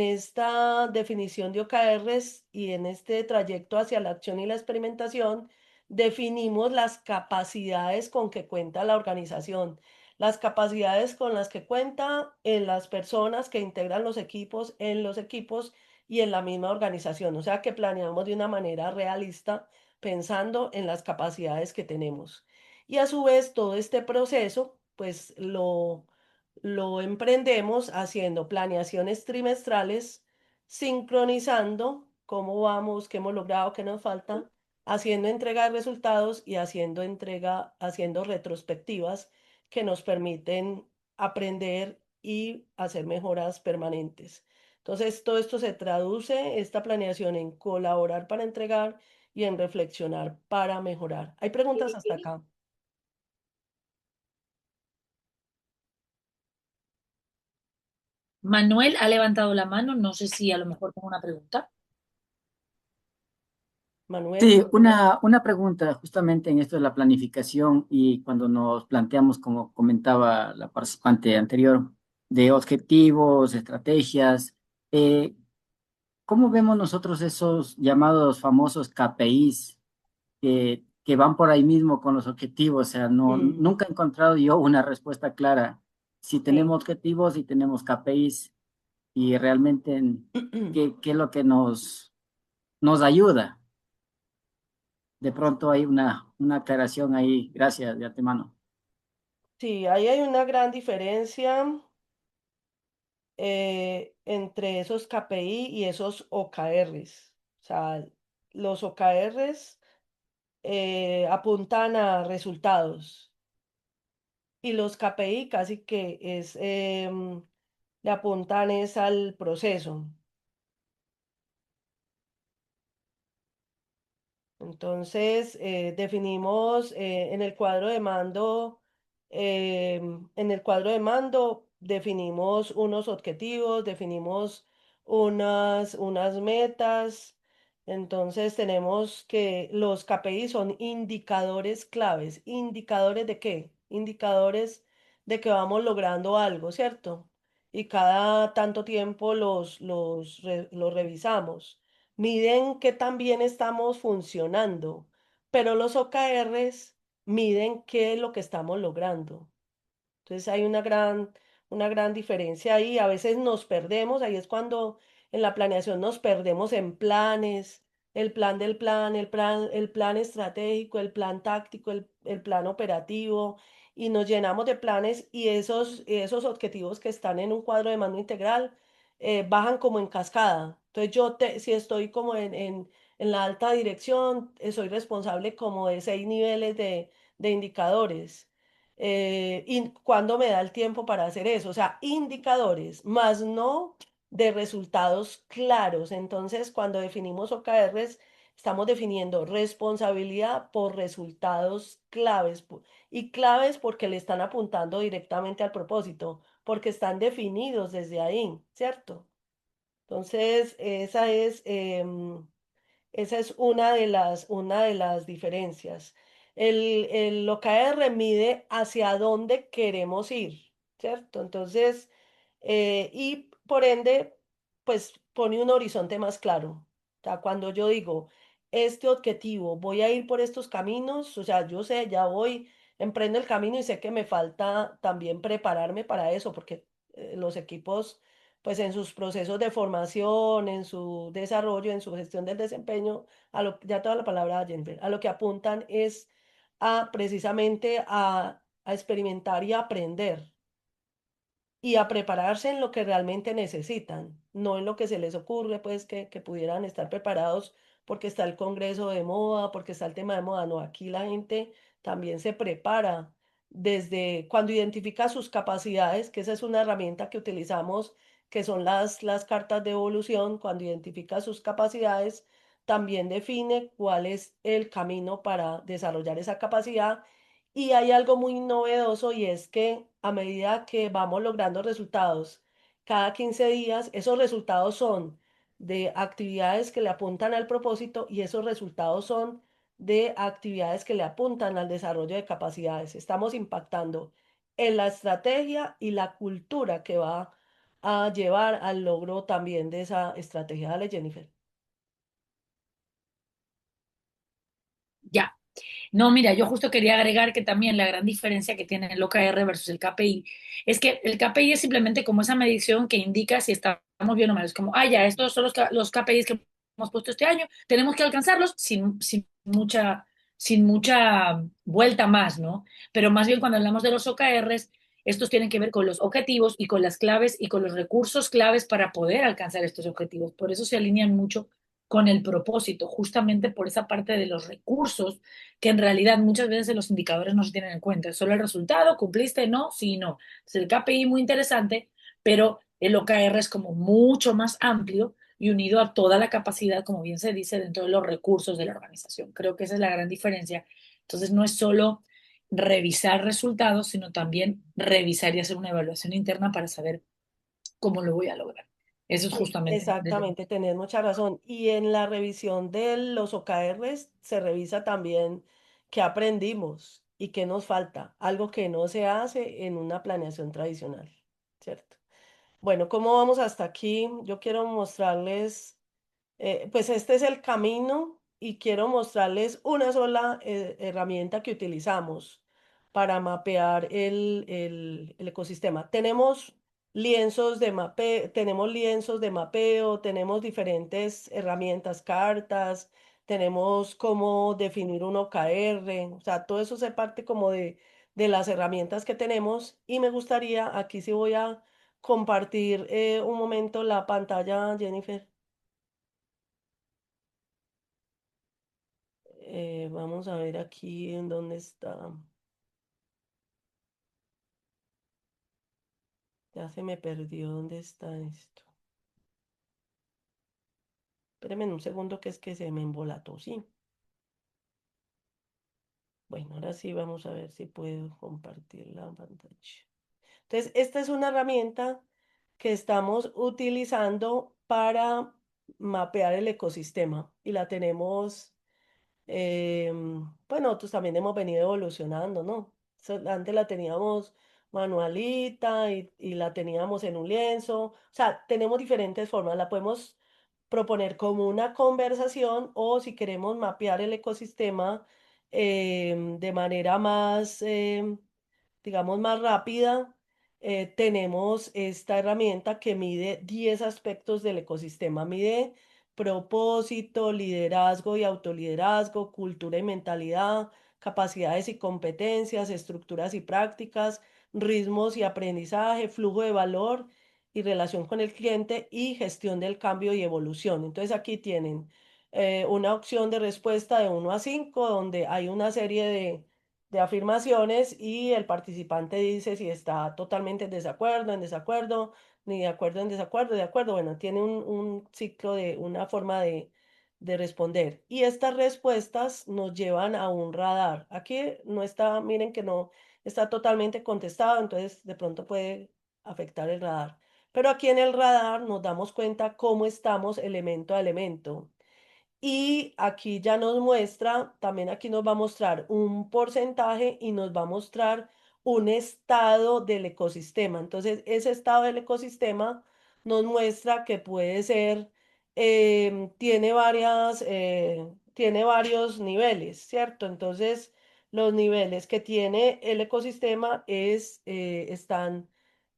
Speaker 2: esta definición de OKRs y en este trayecto hacia la acción y la experimentación, definimos las capacidades con que cuenta la organización, las capacidades con las que cuenta en las personas que integran los equipos, en los equipos y en la misma organización. O sea que planeamos de una manera realista pensando en las capacidades que tenemos. Y a su vez todo este proceso, pues lo emprendemos haciendo planeaciones trimestrales, sincronizando cómo vamos, qué hemos logrado, qué nos falta, haciendo entrega de resultados y haciendo retrospectivas que nos permiten aprender y hacer mejoras permanentes. Entonces, todo esto se traduce, esta planeación, en colaborar para entregar y en reflexionar para mejorar. ¿Hay preguntas hasta acá?
Speaker 1: Manuel ha levantado la mano, no sé si a lo mejor tengo una pregunta.
Speaker 2: Manuel.
Speaker 7: Sí, una pregunta justamente en esto de la planificación y cuando nos planteamos, como comentaba la participante anterior, de objetivos, estrategias, eh, ¿cómo vemos nosotros esos llamados famosos KPIs que van por ahí mismo con los objetivos? O sea, no,
Speaker 2: Mm,
Speaker 7: nunca he encontrado yo una respuesta clara. Si
Speaker 2: sí.
Speaker 7: tenemos objetivos y tenemos KPIs y realmente qué es lo que nos ayuda. De pronto hay una aclaración ahí. Gracias de antemano.
Speaker 2: Sí, ahí hay una gran diferencia entre esos KPI y esos OKRs. O sea, los OKRs apuntan a resultados y los KPI casi que le apuntan es al proceso. Entonces, definimos en el cuadro de mando definimos unos objetivos, definimos unas metas. Entonces, tenemos que los KPI son indicadores claves. ¿Indicadores de qué? Indicadores de que vamos logrando algo, ¿cierto? Y cada tanto tiempo los revisamos, miden qué tan bien estamos funcionando, pero los OKRs miden qué es lo que estamos logrando. Entonces hay una gran diferencia ahí. A veces nos perdemos, ahí es cuando en la planeación nos perdemos en planes, el plan del plan, el plan estratégico, el plan táctico, el plan operativo, y nos llenamos de planes y esos objetivos que están en un cuadro de mando integral bajan como en cascada. Entonces si estoy como en la alta dirección, soy responsable como de 6 niveles de indicadores. Y cuándo me da el tiempo para hacer eso, o sea, indicadores, más no de resultados claros. Entonces, cuando definimos OKRs, estamos definiendo responsabilidad por resultados claves y claves porque le están apuntando directamente al propósito, porque están definidos desde ahí, ¿cierto? Entonces, esa es una de las diferencias. El OKR mide hacia dónde queremos ir, ¿cierto? Entonces, y por ende, pues pone un horizonte más claro. O sea, cuando yo digo, este objetivo, voy a ir por estos caminos, o sea, yo sé, ya voy, emprendo el camino y sé que me falta también prepararme para eso, porque los equipos pues en sus procesos de formación, en su desarrollo, en su gestión del desempeño, ya toda la palabra Jennifer, a lo que apuntan es a precisamente a experimentar y a aprender y a prepararse en lo que realmente necesitan, no en lo que se les ocurre, pues que pudieran estar preparados porque está el congreso de moda, porque está el tema de moda. No, aquí la gente también se prepara desde cuando identifica sus capacidades, que esa es una herramienta que utilizamos, que son las cartas de evolución. Cuando identifica sus capacidades, también define cuál es el camino para desarrollar esa capacidad. Y hay algo muy novedoso y es que a medida que vamos logrando resultados cada 15 días, esos resultados son de actividades que le apuntan al propósito y esos resultados son de actividades que le apuntan al desarrollo de capacidades. Estamos impactando en la estrategia y la cultura que va a llevar al logro también de esa estrategia. Dale, Jennifer.
Speaker 1: Ya. No, mira, yo justo quería agregar que también la gran diferencia que tiene el OKR versus el KPI es que el KPI es simplemente como esa medición que indica si estamos bien o mal. Es como, ah, ya, estos son los KPIs que hemos puesto este año, tenemos que alcanzarlos sin mucha vuelta más, ¿no? Pero más bien cuando hablamos de los OKRs, estos tienen que ver con los objetivos y con las claves y con los recursos claves para poder alcanzar estos objetivos. Por eso se alinean mucho con el propósito, justamente por esa parte de los recursos que en realidad muchas veces los indicadores no se tienen en cuenta. Es solo el resultado, cumpliste, no, sí, no. Es el KPI muy interesante, pero el OKR es como mucho más amplio y unido a toda la capacidad, como bien se dice, dentro de los recursos de la organización. Creo que esa es la gran diferencia. Entonces no es solo revisar resultados, sino también revisar y hacer una evaluación interna para saber cómo lo voy a lograr. Eso es justamente desde...
Speaker 2: Exactamente, tenés mucha razón. Y en la revisión de los OKRs se revisa también qué aprendimos y qué nos falta, algo que no se hace en una planeación tradicional, ¿cierto? Bueno, ¿cómo vamos hasta aquí? Yo quiero mostrarles pues este es el camino y quiero mostrarles una sola herramienta que utilizamos para mapear el ecosistema. Tenemos lienzos de mapeo, tenemos diferentes herramientas, cartas, tenemos cómo definir un OKR, o sea, todo eso hace parte como de las herramientas que tenemos y me gustaría, aquí sí voy a compartir un momento la pantalla, Jennifer. Vamos a ver aquí en dónde está. Ya se me perdió dónde está esto. Espérenme un segundo que es que se me embolató, sí. Bueno, ahora sí vamos a ver si puedo compartir la pantalla. Entonces, esta es una herramienta que estamos utilizando para mapear el ecosistema y la tenemos, bueno, nosotros también hemos venido evolucionando, ¿no? Antes la teníamos manualita y la teníamos en un lienzo, o sea, tenemos diferentes formas, la podemos proponer como una conversación o si queremos mapear el ecosistema de manera más, digamos, más rápida, tenemos esta herramienta que mide 10 aspectos del ecosistema. Mide propósito, liderazgo y autoliderazgo, cultura y mentalidad, capacidades y competencias, estructuras y prácticas, ritmos y aprendizaje, flujo de valor y relación con el cliente y gestión del cambio y evolución. Entonces aquí tienen una opción de respuesta de 1 a 5 donde hay una serie de afirmaciones y el participante dice si está totalmente en desacuerdo, ni de acuerdo, en desacuerdo, de acuerdo. Bueno, tiene un ciclo de una forma de responder. Y estas respuestas nos llevan a un radar. Aquí no está, miren que no está totalmente contestado, entonces de pronto puede afectar el radar. Pero aquí en el radar nos damos cuenta cómo estamos elemento a elemento. Y aquí ya nos muestra, también aquí nos va a mostrar un porcentaje y nos va a mostrar un estado del ecosistema. Entonces, ese estado del ecosistema nos muestra que puede ser, tiene varios niveles, ¿cierto? Entonces, los niveles que tiene el ecosistema están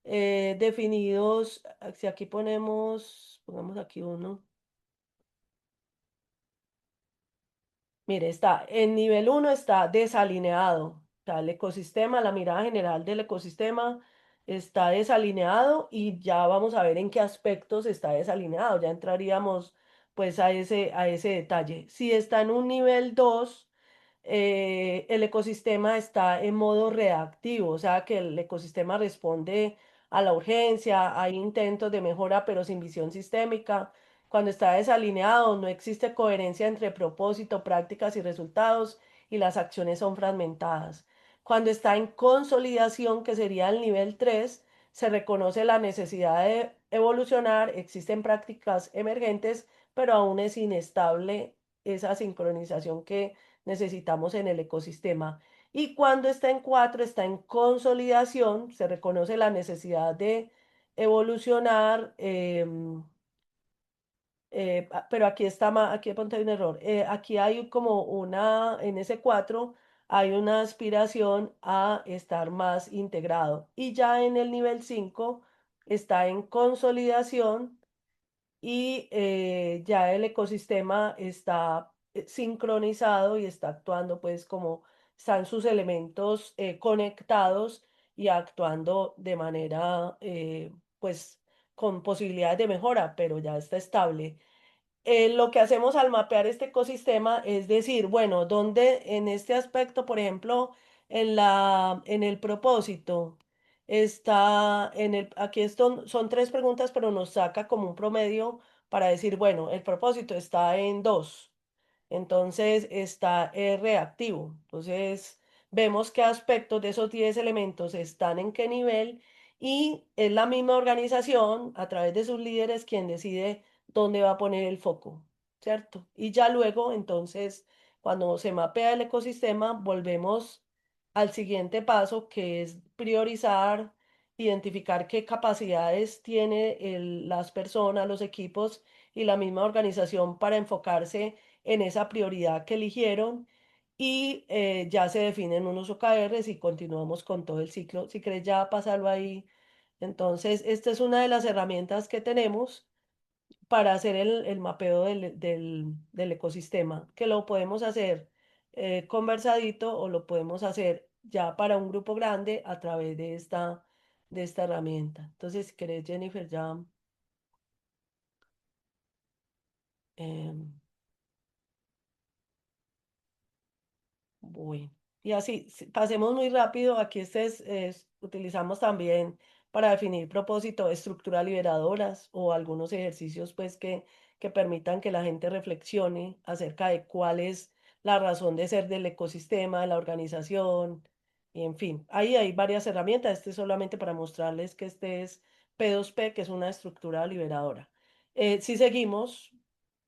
Speaker 2: definidos. Si aquí pongamos aquí uno. Mire, en nivel uno está desalineado. Está el ecosistema, la mirada general del ecosistema está desalineado y ya vamos a ver en qué aspectos está desalineado. Ya entraríamos pues a ese detalle. Si está en un nivel 2 el ecosistema está en modo reactivo, o sea que el ecosistema responde a la urgencia, hay intentos de mejora pero sin visión sistémica. Cuando está desalineado, no existe coherencia entre propósito, prácticas y resultados y las acciones son fragmentadas. Cuando está en consolidación, que sería el nivel 3, se reconoce la necesidad de evolucionar, existen prácticas emergentes, pero aún es inestable esa sincronización que necesitamos en el ecosistema. Y cuando está en 4 está en consolidación, se reconoce la necesidad de evolucionar. Pero aquí está, aquí de pronto hay un error. Aquí hay como en ese 4 hay una aspiración a estar más integrado. Y ya en el nivel 5 está en consolidación y ya el ecosistema está sincronizado y está actuando pues como están sus elementos conectados y actuando de manera pues con posibilidades de mejora, pero ya está estable. Lo que hacemos al mapear este ecosistema es decir, bueno, ¿dónde en este aspecto, por ejemplo, en el propósito, aquí son 3 preguntas, pero nos saca como un promedio para decir, bueno, el propósito está en 2. Entonces está reactivo. Entonces vemos qué aspectos de esos 10 elementos están en qué nivel y es la misma organización a través de sus líderes quien decide dónde va a poner el foco, ¿cierto? Y ya luego, entonces, cuando se mapea el ecosistema, volvemos al siguiente paso que es priorizar, identificar qué capacidades tiene las personas, los equipos y la misma organización para enfocarse en esa prioridad que eligieron y ya se definen unos OKRs y continuamos con todo el ciclo. Si querés ya pasarlo ahí. Entonces, esta es una de las herramientas que tenemos para hacer el mapeo del ecosistema, que lo podemos hacer conversadito o lo podemos hacer ya para un grupo grande a través de esta herramienta. Entonces, si querés, Jennifer, ya... em, Bueno, y así, pasemos muy rápido, aquí utilizamos también para definir propósito estructuras liberadoras o algunos ejercicios pues que permitan que la gente reflexione acerca de cuál es la razón de ser del ecosistema, de la organización, y en fin, ahí hay varias herramientas. Este es solamente para mostrarles que este es P2P, que es una estructura liberadora. Si seguimos,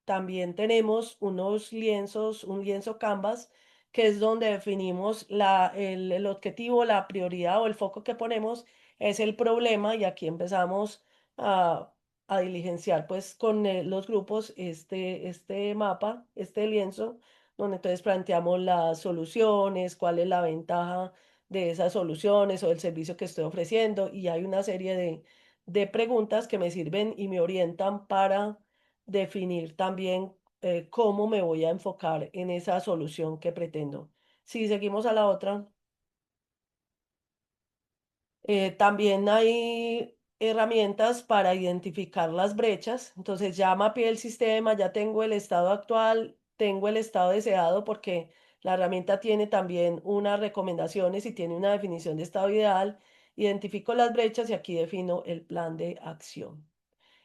Speaker 2: también tenemos unos lienzos, un lienzo Canvas, que es donde definimos el objetivo, la prioridad o el foco que ponemos es el problema y aquí empezamos a, a diligenciar pues con los grupos este mapa, este lienzo, donde entonces planteamos las soluciones, cuál es la ventaja de esas soluciones o del servicio que estoy ofreciendo y hay una serie de preguntas que me sirven y me orientan para definir también cómo me voy a enfocar en esa solución que pretendo. Si seguimos a la otra, también hay herramientas para identificar las brechas. Entonces ya mapeé el sistema, ya tengo el estado actual, tengo el estado deseado porque la herramienta tiene también unas recomendaciones y tiene una definición de estado ideal. Identifico las brechas y aquí defino el plan de acción.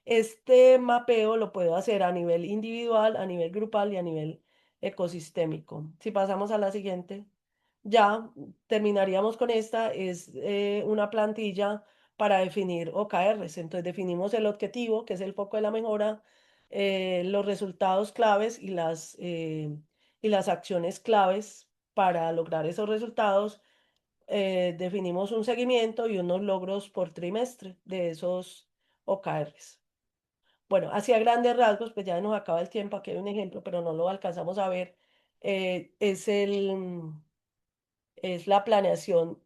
Speaker 2: Este mapeo lo puedo hacer a nivel individual, a nivel grupal y a nivel ecosistémico. Si pasamos a la siguiente, ya terminaríamos con esta. Es una plantilla para definir OKRs. Entonces definimos el objetivo, que es el foco de la mejora, los resultados claves y las acciones claves para lograr esos resultados. Definimos un seguimiento y unos logros por trimestre de esos OKRs. Bueno, hacia grandes rasgos, pues ya nos acaba el tiempo, aquí hay un ejemplo, pero no lo alcanzamos a ver. Es la planeación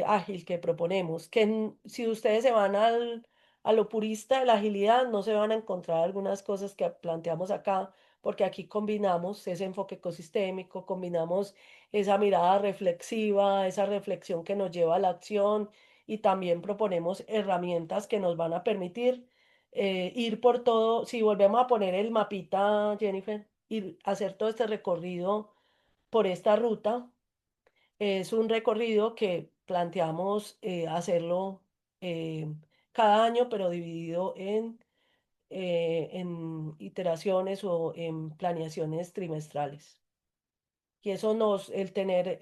Speaker 2: ágil que proponemos, que si ustedes se van a lo purista de la agilidad, no se van a encontrar algunas cosas que planteamos acá, porque aquí combinamos ese enfoque ecosistémico, combinamos esa mirada reflexiva, esa reflexión que nos lleva a la acción y también proponemos herramientas que nos van a permitir ir por todo. Si volvemos a poner el mapita, Jennifer, y hacer todo este recorrido por esta ruta. Es un recorrido que planteamos hacerlo eh, cada año, pero dividido en iteraciones o en planeaciones trimestrales. Y eso el tener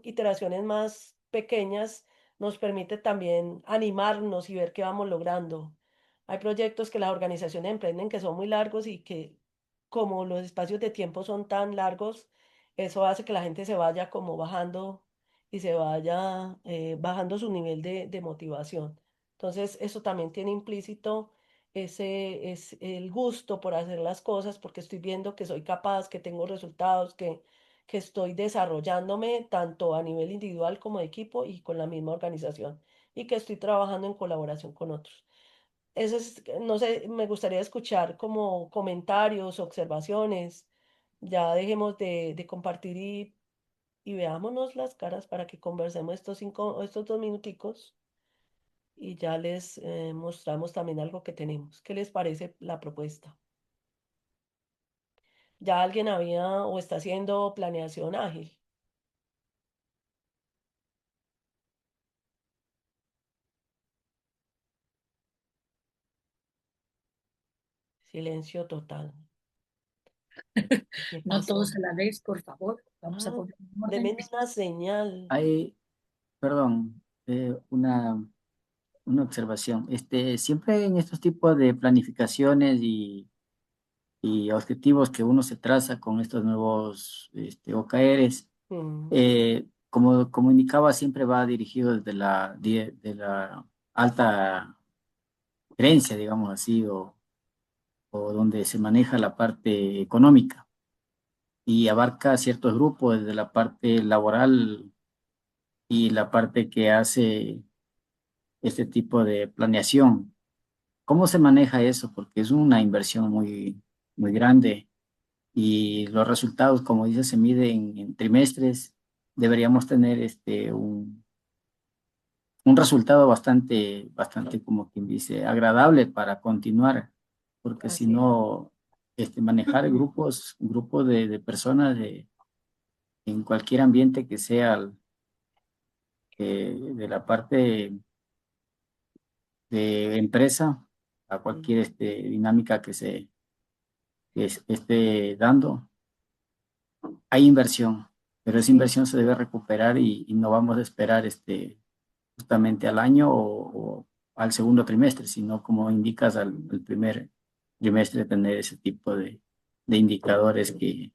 Speaker 2: iteraciones más pequeñas nos permite también animarnos y ver qué vamos logrando. Hay proyectos que las organizaciones emprenden que son muy largos y que como los espacios de tiempo son tan largos, eso hace que la gente se vaya como bajando y se vaya bajando su nivel de motivación. Entonces, eso también tiene implícito ese es el gusto por hacer las cosas porque estoy viendo que soy capaz, que tengo resultados, que estoy desarrollándome tanto a nivel individual como de equipo y con la misma organización y que estoy trabajando en colaboración con otros. Eso es, no sé, me gustaría escuchar como comentarios, observaciones. Ya dejemos de compartir y veámonos las caras para que conversemos estos 2 minuticos y ya les mostramos también algo que tenemos. ¿Qué les parece la propuesta? ¿Ya alguien había o está haciendo planeación ágil? Silencio total. ¿Qué
Speaker 1: No
Speaker 2: pasó?
Speaker 1: todos a la vez, por favor. Vamos a
Speaker 2: Ah,
Speaker 1: poner en orden.
Speaker 2: deme una señal.
Speaker 7: Hay, perdón, una observación. Siempre en estos tipos de planificaciones y objetivos que uno se traza con estos nuevos OKRs,
Speaker 2: Mm,
Speaker 7: como indicaba, siempre va dirigido de la alta gerencia, digamos así, o donde se maneja la parte económica y abarca ciertos grupos desde la parte laboral y la parte que hace este tipo de planeación. ¿Cómo se maneja eso? Porque es una inversión muy grande y los resultados, como dice, se miden en trimestres. Deberíamos tener un resultado bastante, como quien dice, agradable para continuar, porque si
Speaker 2: así es.
Speaker 7: no, manejar grupos de personas en cualquier ambiente que sea de la parte de empresa a
Speaker 2: Mm,
Speaker 7: cualquier dinámica que esté dando, hay inversión, pero esa
Speaker 2: Sí.
Speaker 7: inversión se debe recuperar y no vamos a esperar justamente al año o al segundo trimestre, sino como indicas al primer trimestre tener ese tipo de indicadores que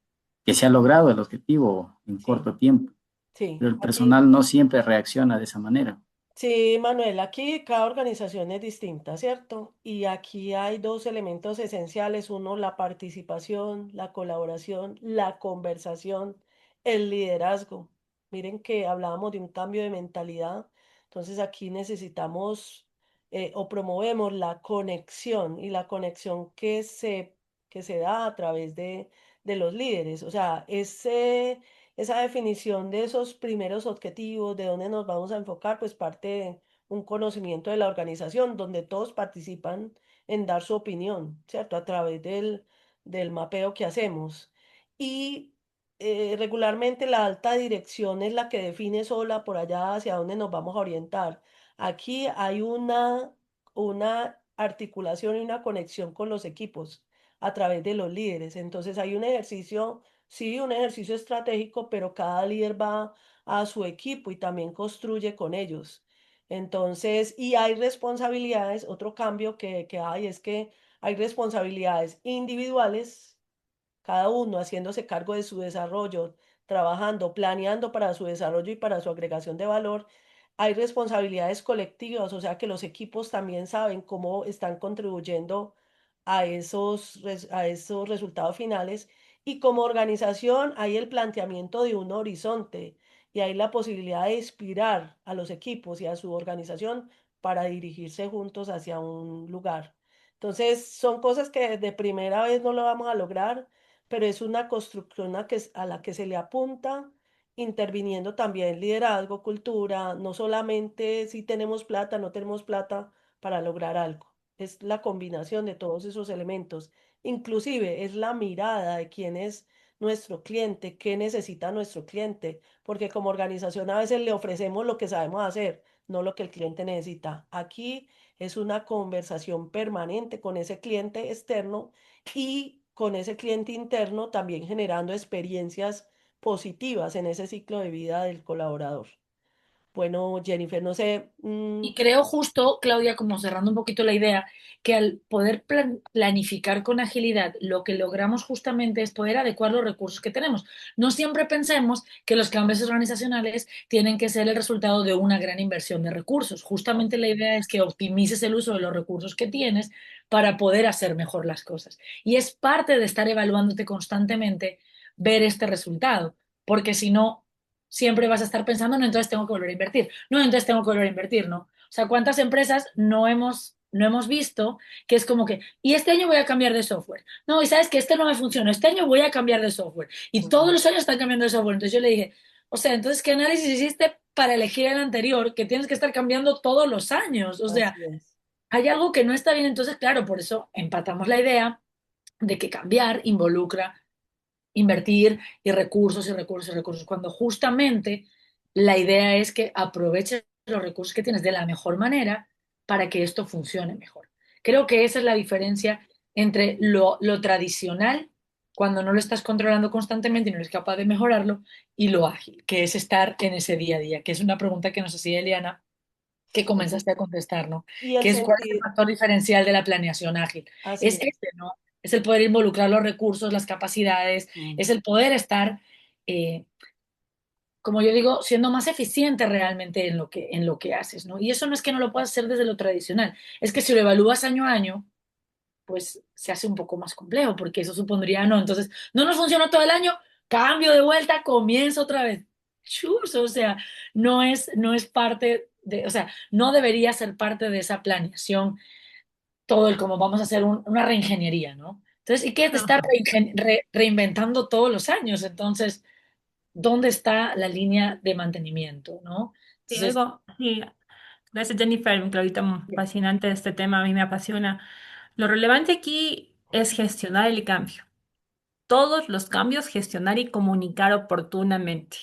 Speaker 7: se ha logrado el objetivo en
Speaker 2: Sí,
Speaker 7: corto tiempo,
Speaker 2: sí.
Speaker 7: pero el
Speaker 2: Aquí,
Speaker 7: personal no siempre reacciona de esa manera.
Speaker 2: sí, Manuel, aquí cada organización es distinta, ¿cierto? Y aquí hay dos elementos esenciales. Uno, la participación, la colaboración, la conversación, el liderazgo. Miren que hablábamos de un cambio de mentalidad. Entonces aquí necesitamos o promovemos la conexión y la conexión que se da a través de los líderes. O sea, esa definición de esos primeros objetivos, de dónde nos vamos a enfocar, pues parte de un conocimiento de la organización, donde todos participan en dar su opinión, ¿cierto? A través del mapeo que hacemos. Y regularmente la alta dirección es la que define sola por allá hacia dónde nos vamos a orientar. Aquí hay una articulación y una conexión con los equipos a través de los líderes. Entonces hay un ejercicio. Sí, un ejercicio estratégico, pero cada líder va a su equipo y también construye con ellos. Entonces, y hay responsabilidades, otro cambio que hay es que hay responsabilidades individuales, cada uno haciéndose cargo de su desarrollo, trabajando, planeando para su desarrollo y para su agregación de valor. Hay responsabilidades colectivas, o sea que los equipos también saben cómo están contribuyendo a esos resultados finales. Y como organización hay el planteamiento de un horizonte y hay la posibilidad de inspirar a los equipos y a su organización para dirigirse juntos hacia un lugar. Entonces, son cosas que de primera vez no lo vamos a lograr, pero es una construcción a la que se le apunta, interviniendo también liderazgo, cultura, no solamente si tenemos plata, no tenemos plata para lograr algo. Es la combinación de todos esos elementos. Inclusive es la mirada de quién es nuestro cliente, qué necesita nuestro cliente, porque como organización a veces le ofrecemos lo que sabemos hacer, no lo que el cliente necesita. Aquí es una conversación permanente con ese cliente externo y con ese cliente interno también generando experiencias positivas en ese ciclo de vida del colaborador. Bueno, Jennifer, no sé,
Speaker 1: Y creo justo, Claudia, como cerrando un poquito la idea, que al poder planificar con agilidad, lo que logramos justamente es poder adecuar los recursos que tenemos. No siempre pensemos que los cambios organizacionales tienen que ser el resultado de una gran inversión de recursos. Justamente
Speaker 2: así
Speaker 1: la idea
Speaker 2: es.
Speaker 1: es que optimices el uso de los recursos que tienes para poder hacer mejor las cosas. Y es parte de estar evaluándote constantemente ver este resultado, porque si no, siempre vas a estar pensando, no, entonces tengo que volver a invertir, no, entonces tengo que volver a invertir, ¿no? O sea, ¿cuántas empresas no hemos visto que es como que, y este año voy a cambiar de software? No, y sabes que este no me funciona, este año voy a cambiar de software. Y todos
Speaker 2: Mm,
Speaker 1: los años están cambiando de software. Entonces yo le dije, o sea, entonces, ¿qué análisis hiciste para elegir el anterior que tienes que estar cambiando todos los años? O sea,
Speaker 2: así es.
Speaker 1: hay algo que no está bien. Entonces, claro, por eso empatamos la idea de que cambiar involucra invertir y recursos y recursos y recursos, cuando justamente la idea es que aproveches los recursos que tienes de la mejor manera para que esto funcione mejor. Creo que esa es la diferencia entre lo tradicional, cuando no lo estás controlando constantemente y no eres capaz de mejorarlo, y lo ágil, que es estar en ese día a día, que es una pregunta que nos hacía Eliana, que
Speaker 2: Sí.
Speaker 1: comenzaste a contestar, ¿no?
Speaker 2: Y el
Speaker 1: Que es cuál es el
Speaker 2: sentir,
Speaker 1: factor diferencial de la planeación ágil.
Speaker 2: así
Speaker 1: Es
Speaker 2: es.
Speaker 1: este, ¿no? Es el poder involucrar los recursos, las capacidades, es
Speaker 2: Mm,
Speaker 1: el poder estar, eh, como yo digo, siendo más eficiente realmente en lo que haces, ¿no? Y eso no es que no lo puedas hacer desde lo tradicional, es que si lo evalúas año a año, pues se hace un poco más complejo, porque eso supondría, no, entonces, no nos funcionó todo el año, cambio de vuelta, comienzo otra vez. Chus, o sea, no es parte de, o sea, no debería ser parte de esa planeación todo el como vamos a hacer una reingeniería, ¿no? Entonces, ¿y qué es de estar
Speaker 5: Ajá.
Speaker 1: reinventando todos los años? Entonces, ¿dónde está la línea de mantenimiento, no?
Speaker 5: Sí,
Speaker 1: Entonces,
Speaker 5: sí, gracias Jennifer, Claudita, fascinante este tema, a mí me apasiona. Lo relevante aquí es gestionar el cambio. Todos los cambios, gestionar y comunicar oportunamente.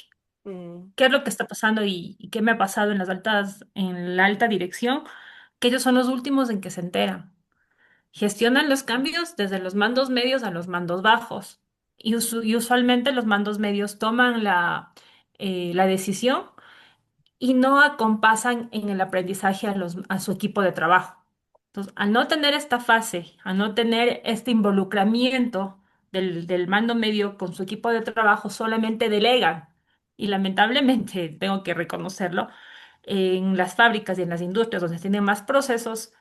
Speaker 2: mm,
Speaker 5: ¿Qué es lo que está pasando y qué me ha pasado en la alta dirección? Que ellos son los últimos en que se enteran. Gestionan los cambios desde los mandos medios a los mandos bajos. y usualmente los mandos medios toman la decisión y no acompasan en el aprendizaje a su equipo de trabajo. Entonces, al no tener esta fase, al no tener este involucramiento del mando medio con su equipo de trabajo, solamente delegan. Y lamentablemente, tengo que reconocerlo, en las fábricas y en las industrias donde tienen más procesos,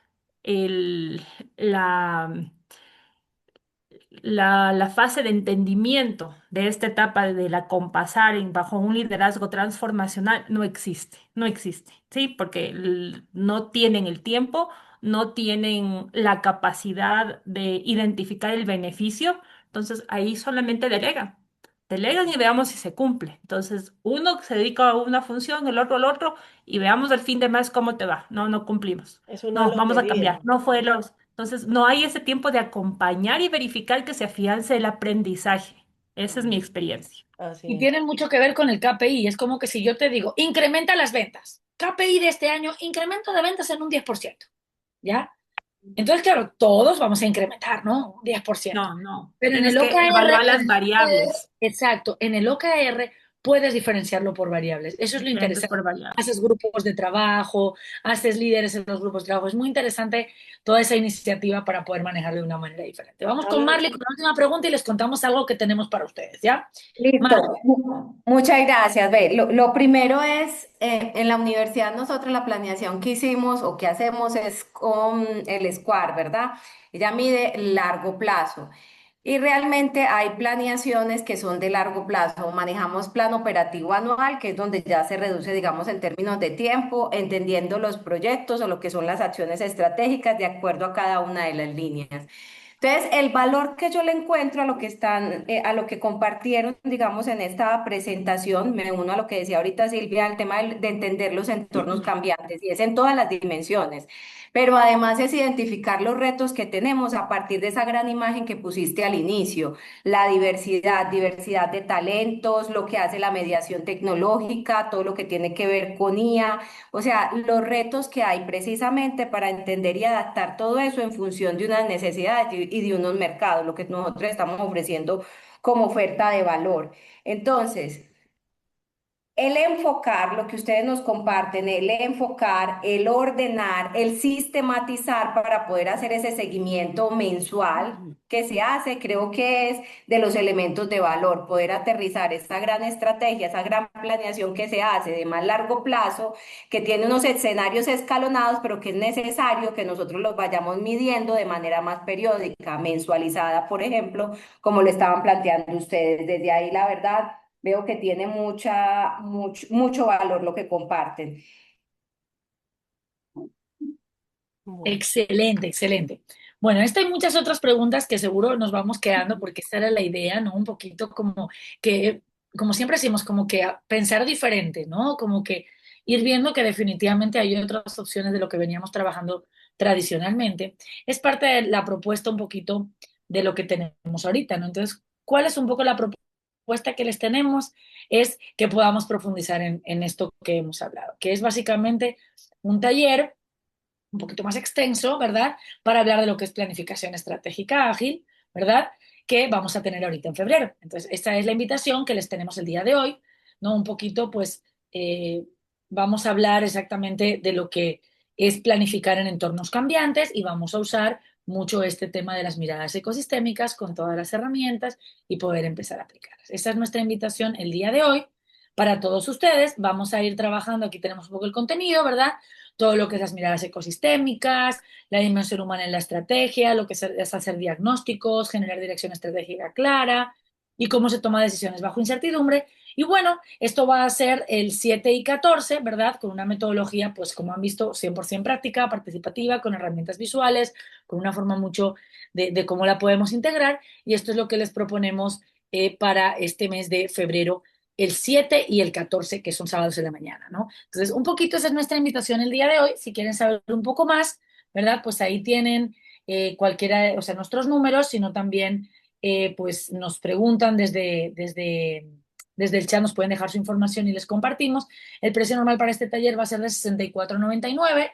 Speaker 5: el, la, la fase de entendimiento de esta etapa de la compasar bajo un liderazgo transformacional no existe, no existe, ¿sí? Porque no tienen el tiempo, no tienen la capacidad de identificar el beneficio, entonces ahí solamente delegan. Delegan y veamos si se cumple. Entonces, uno se dedica a una función, el otro al otro, y veamos al fin de mes cómo te va. No, no cumplimos.
Speaker 2: Es una
Speaker 5: No, vamos a
Speaker 2: lotería.
Speaker 5: cambiar. No fue los. Entonces, no hay ese tiempo de acompañar y verificar que se afiance el aprendizaje. Esa es mi experiencia.
Speaker 2: Así
Speaker 1: Y
Speaker 2: es.
Speaker 1: tienen mucho que ver con el KPI. Es como que si yo te digo, incrementa las ventas. KPI de este año, incremento de ventas en un 10%. ¿Ya? Entonces, claro, todos vamos a incrementar, ¿no? Un 10%.
Speaker 5: No, no.
Speaker 1: Pero en
Speaker 5: Tienes
Speaker 1: el
Speaker 5: que
Speaker 1: OKR,
Speaker 5: evaluar las variables
Speaker 1: exacto, en el OKR puedes diferenciarlo por variables. Eso es lo
Speaker 5: diferentes
Speaker 1: interesante.
Speaker 5: por variables.
Speaker 1: Haces grupos de trabajo, haces líderes en los grupos de trabajo. Es muy interesante toda esa iniciativa para poder manejarlo de una manera diferente. Vamos con
Speaker 2: Habla-
Speaker 1: Marley con la última pregunta y les contamos algo que tenemos para ustedes, ¿ya? Marley,
Speaker 8: Listo, muchas gracias. Ve, lo primero es, en la universidad nosotros la planeación que hicimos o que hacemos es con el SQUAR, ¿verdad? Ella mide largo plazo y realmente hay planeaciones que son de largo plazo. Manejamos plan operativo anual, que es donde ya se reduce, digamos, en términos de tiempo, entendiendo los proyectos o lo que son las acciones estratégicas de acuerdo a cada una de las líneas. Entonces, el valor que yo le encuentro a lo que están, a lo que compartieron, digamos, en esta presentación, me uno a lo que decía ahorita Silvia, el tema de entender los entornos cambiantes, y es en todas las dimensiones, pero además es identificar los retos que tenemos a partir de esa gran imagen que pusiste al inicio, la diversidad, diversidad de talentos, lo que hace la mediación tecnológica, todo lo que tiene que ver con IA, o sea, los retos que hay precisamente para entender y adaptar todo eso en función de unas necesidades y de unos mercados, lo que nosotros estamos ofreciendo como oferta de valor. Entonces, el enfocar lo que ustedes nos comparten, el enfocar, el ordenar, el sistematizar para poder hacer ese seguimiento mensual que se hace, creo que es de los elementos de valor, poder aterrizar esta gran estrategia, esa gran planeación que se hace de más largo plazo, que tiene unos escenarios escalonados, pero que es necesario que nosotros los vayamos midiendo de manera más periódica, mensualizada, por ejemplo, como lo estaban planteando ustedes. Desde ahí, la verdad. Veo que tiene mucho valor lo que comparten.
Speaker 2: Bueno,
Speaker 1: excelente, excelente. Bueno, esta hay muchas otras preguntas que seguro nos vamos quedando porque esta era la idea, ¿no? Un poquito como que, como siempre decimos, como que pensar diferente, ¿no? Como que ir viendo que definitivamente hay otras opciones de lo que veníamos trabajando tradicionalmente. Es parte de la propuesta un poquito de lo que tenemos ahorita, ¿no? Entonces, ¿cuál es un poco la propuesta que les tenemos? Es que podamos profundizar en esto que hemos hablado, que es básicamente un taller un poquito más extenso, ¿verdad? Para hablar de lo que es planificación estratégica ágil, ¿verdad? Que vamos a tener ahorita en febrero. Entonces, esta es la invitación que les tenemos el día de hoy, ¿no? Un poquito, pues, vamos a hablar exactamente de lo que es planificar en entornos cambiantes y vamos a usar mucho este tema de las miradas ecosistémicas con todas las herramientas y poder empezar a aplicarlas. Esa es nuestra invitación el día de hoy para todos ustedes. Vamos a ir trabajando, aquí tenemos un poco el contenido, ¿verdad? Todo lo que es las miradas ecosistémicas, la dimensión humana en la estrategia, lo que es hacer diagnósticos, generar dirección estratégica clara y cómo se toma decisiones bajo incertidumbre. Y bueno, esto va a ser el 7 y 14, ¿verdad? Con una metodología, pues como han visto, 100% práctica, participativa, con herramientas visuales, con una forma mucho de cómo la podemos integrar. Y esto es lo que les proponemos para este mes de febrero, el 7 y el 14, que son sábados en la mañana, ¿no? Entonces, un poquito esa es nuestra invitación el día de hoy. Si quieren saber un poco más, ¿verdad? Pues ahí tienen cualquiera, o sea, nuestros números, sino también, pues nos preguntan desde el chat, nos pueden dejar su información y les compartimos. El precio normal para este taller va a ser de 64,99,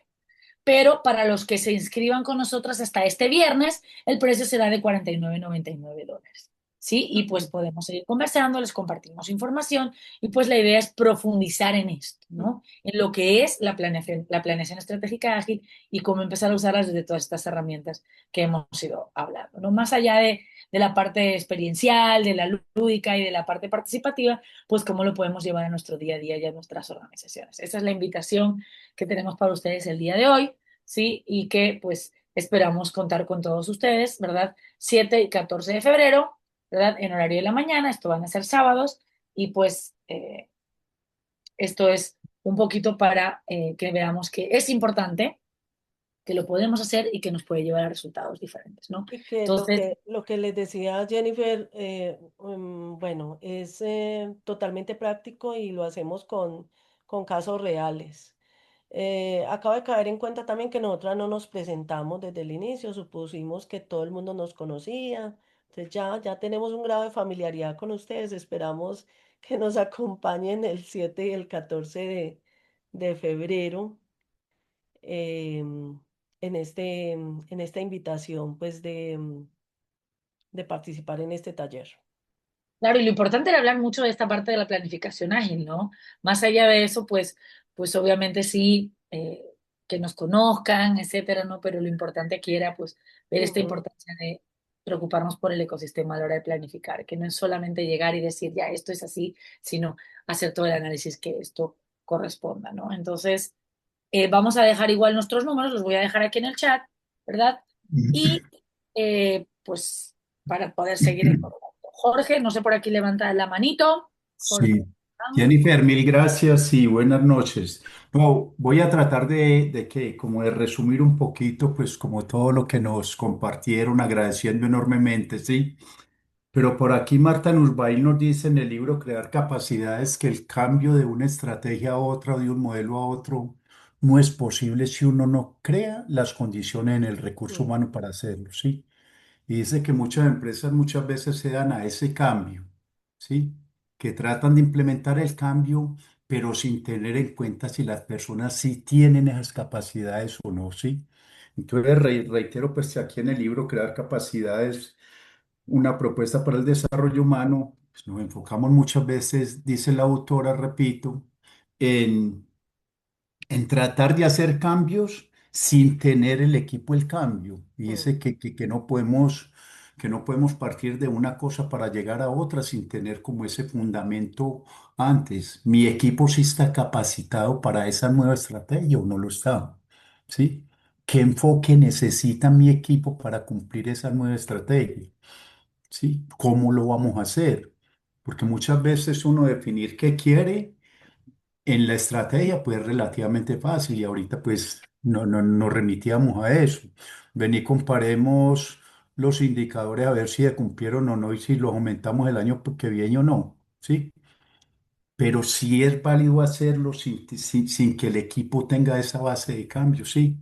Speaker 1: pero para los que se inscriban con nosotras hasta este viernes, el precio será de $49,99. ¿sí? Y pues podemos seguir conversando, les compartimos información y pues la idea es profundizar en esto, ¿no? En lo que es la planeación estratégica ágil y cómo empezar a usarlas desde todas estas herramientas que hemos ido hablando, ¿no? Más allá de la parte experiencial, de la lúdica y de la parte participativa, pues cómo lo podemos llevar a nuestro día a día y a nuestras organizaciones. Esa es la invitación que tenemos para ustedes el día de hoy, ¿sí? Y que pues esperamos contar con todos ustedes, ¿verdad? 7 y 14 de febrero, ¿verdad? En horario de la mañana, esto van a ser sábados y pues esto es un poquito para que veamos que es importante, que lo podemos hacer y que nos puede llevar a resultados diferentes, ¿no?
Speaker 2: Y que
Speaker 1: Entonces,
Speaker 2: lo que les decía Jennifer, bueno, es totalmente práctico y lo hacemos con casos reales. Acabo de caer en cuenta también que nosotras no nos presentamos desde el inicio, supusimos que todo el mundo nos conocía, entonces ya tenemos un grado de familiaridad con ustedes, esperamos que nos acompañen el 7 y el 14 de febrero em, en esta invitación pues de participar en este taller.
Speaker 1: claro, y lo importante era hablar mucho de esta parte de la planificación ágil, ¿no? Más allá de eso, pues obviamente sí, que nos conozcan, etcétera, ¿no? Pero lo importante aquí era, pues, ver esta
Speaker 2: Ujú.
Speaker 1: importancia de preocuparnos por el ecosistema a la hora de planificar, que no es solamente llegar y decir, ya, esto es así, sino hacer todo el análisis que esto corresponda, ¿no? Entonces, vamos a dejar igual nuestros números, los voy a dejar aquí en el chat, ¿verdad? Y pues para poder seguir en contacto. Jorge, no sé por aquí levanta la manito. Jorge.
Speaker 9: Sí, Jennifer, mil gracias y buenas noches. No, voy a tratar como de resumir un poquito, pues como todo lo que nos compartieron, agradeciendo enormemente, ¿sí? Pero por aquí Marta Nussbaum nos dice en el libro Crear Capacidades que el cambio de una estrategia a otra o de un modelo a otro no es posible si uno no crea las condiciones en el recurso
Speaker 2: Mm.
Speaker 9: humano para hacerlo, ¿sí? Y dice que muchas empresas muchas veces se dan a ese cambio, ¿sí? Que tratan de implementar el cambio, pero sin tener en cuenta si las personas sí tienen esas capacidades o no, ¿sí? Entonces, reitero, pues aquí en el libro Crear Capacidades, una propuesta para el desarrollo humano, pues, nos enfocamos muchas veces, dice la autora, repito, en tratar de hacer cambios sin tener el equipo el cambio. Y
Speaker 2: Mm.
Speaker 9: dice que no podemos partir de una cosa para llegar a otra sin tener como ese fundamento antes. Mi equipo sí está capacitado para esa nueva estrategia o no lo está. ¿Sí? ¿Qué enfoque necesita mi equipo para cumplir esa nueva estrategia? ¿Sí? ¿Cómo lo vamos a hacer? Porque muchas veces uno definir qué quiere en la estrategia, pues relativamente fácil y ahorita pues no nos remitíamos a eso. Ven y comparemos los indicadores a ver si se cumplieron o no y si los aumentamos el año que viene o no, ¿sí? Pero sí es válido hacerlo sin que el equipo tenga esa base de cambio, ¿sí?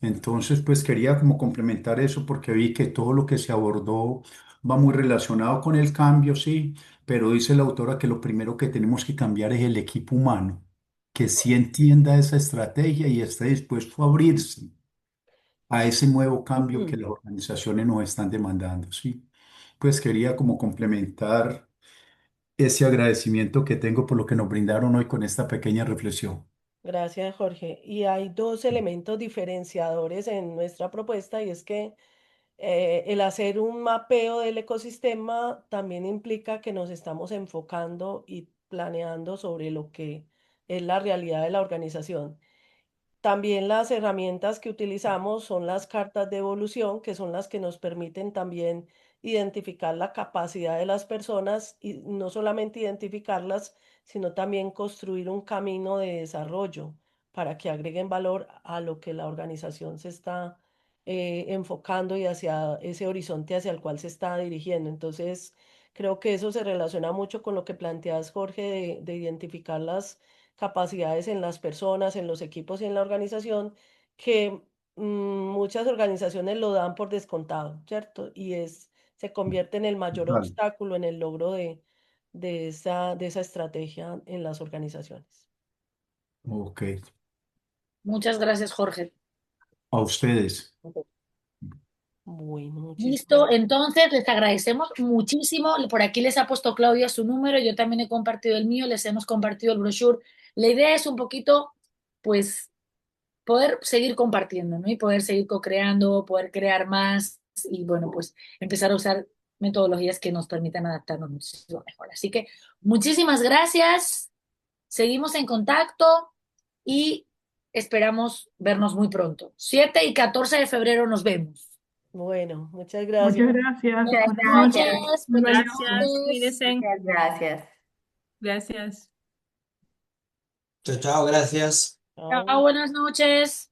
Speaker 9: Entonces, pues quería como complementar eso porque vi que todo lo que se abordó va muy relacionado con el cambio, sí, pero dice la autora que lo primero que tenemos que cambiar es el equipo humano, que sí entienda esa estrategia y esté dispuesto a abrirse a ese nuevo cambio que las organizaciones nos están demandando, sí. Pues quería como complementar ese agradecimiento que tengo por lo que nos brindaron hoy con esta pequeña reflexión.
Speaker 2: Gracias, Jorge. Y hay dos elementos diferenciadores en nuestra propuesta y es que el hacer un mapeo del ecosistema también implica que nos estamos enfocando y planeando sobre lo que es la realidad de la organización. También las herramientas que utilizamos son las cartas de evolución, que son las que nos permiten también identificar la capacidad de las personas y no solamente identificarlas, sino también construir un camino de desarrollo para que agreguen valor a lo que la organización se está enfocando y hacia ese horizonte hacia el cual se está dirigiendo. Entonces, creo que eso se relaciona mucho con lo que planteas, Jorge, de identificar las capacidades en las personas, en los equipos y en la organización, que muchas organizaciones lo dan por descontado, ¿cierto? Se convierte en el mayor
Speaker 9: Total.
Speaker 2: obstáculo en el logro de esa estrategia en las organizaciones.
Speaker 9: Ok.
Speaker 1: Muchas gracias, Jorge.
Speaker 9: A ustedes.
Speaker 2: Bueno, muchísimas
Speaker 1: Listo, entonces les agradecemos muchísimo. Por aquí les ha puesto Claudia su número, yo también he compartido el mío, les hemos compartido el brochure. La idea es un poquito, pues, poder seguir compartiendo, ¿no? Y poder seguir co-creando, poder crear más y, bueno, pues empezar a usar metodologías que nos permitan adaptarnos muchísimo mejor. Así que muchísimas gracias, seguimos en contacto y esperamos vernos muy pronto. 7 y 14 de febrero nos vemos.
Speaker 2: Bueno, muchas gracias.
Speaker 4: Muchas gracias.
Speaker 8: Muchas
Speaker 4: Buenas
Speaker 8: gracias.
Speaker 4: noches.
Speaker 1: Buenas
Speaker 5: Gracias,
Speaker 1: noches.
Speaker 5: cuídense.
Speaker 8: Muchas gracias.
Speaker 5: Gracias.
Speaker 10: Chao, chao, gracias.
Speaker 2: Chao.
Speaker 1: Chao, buenas noches.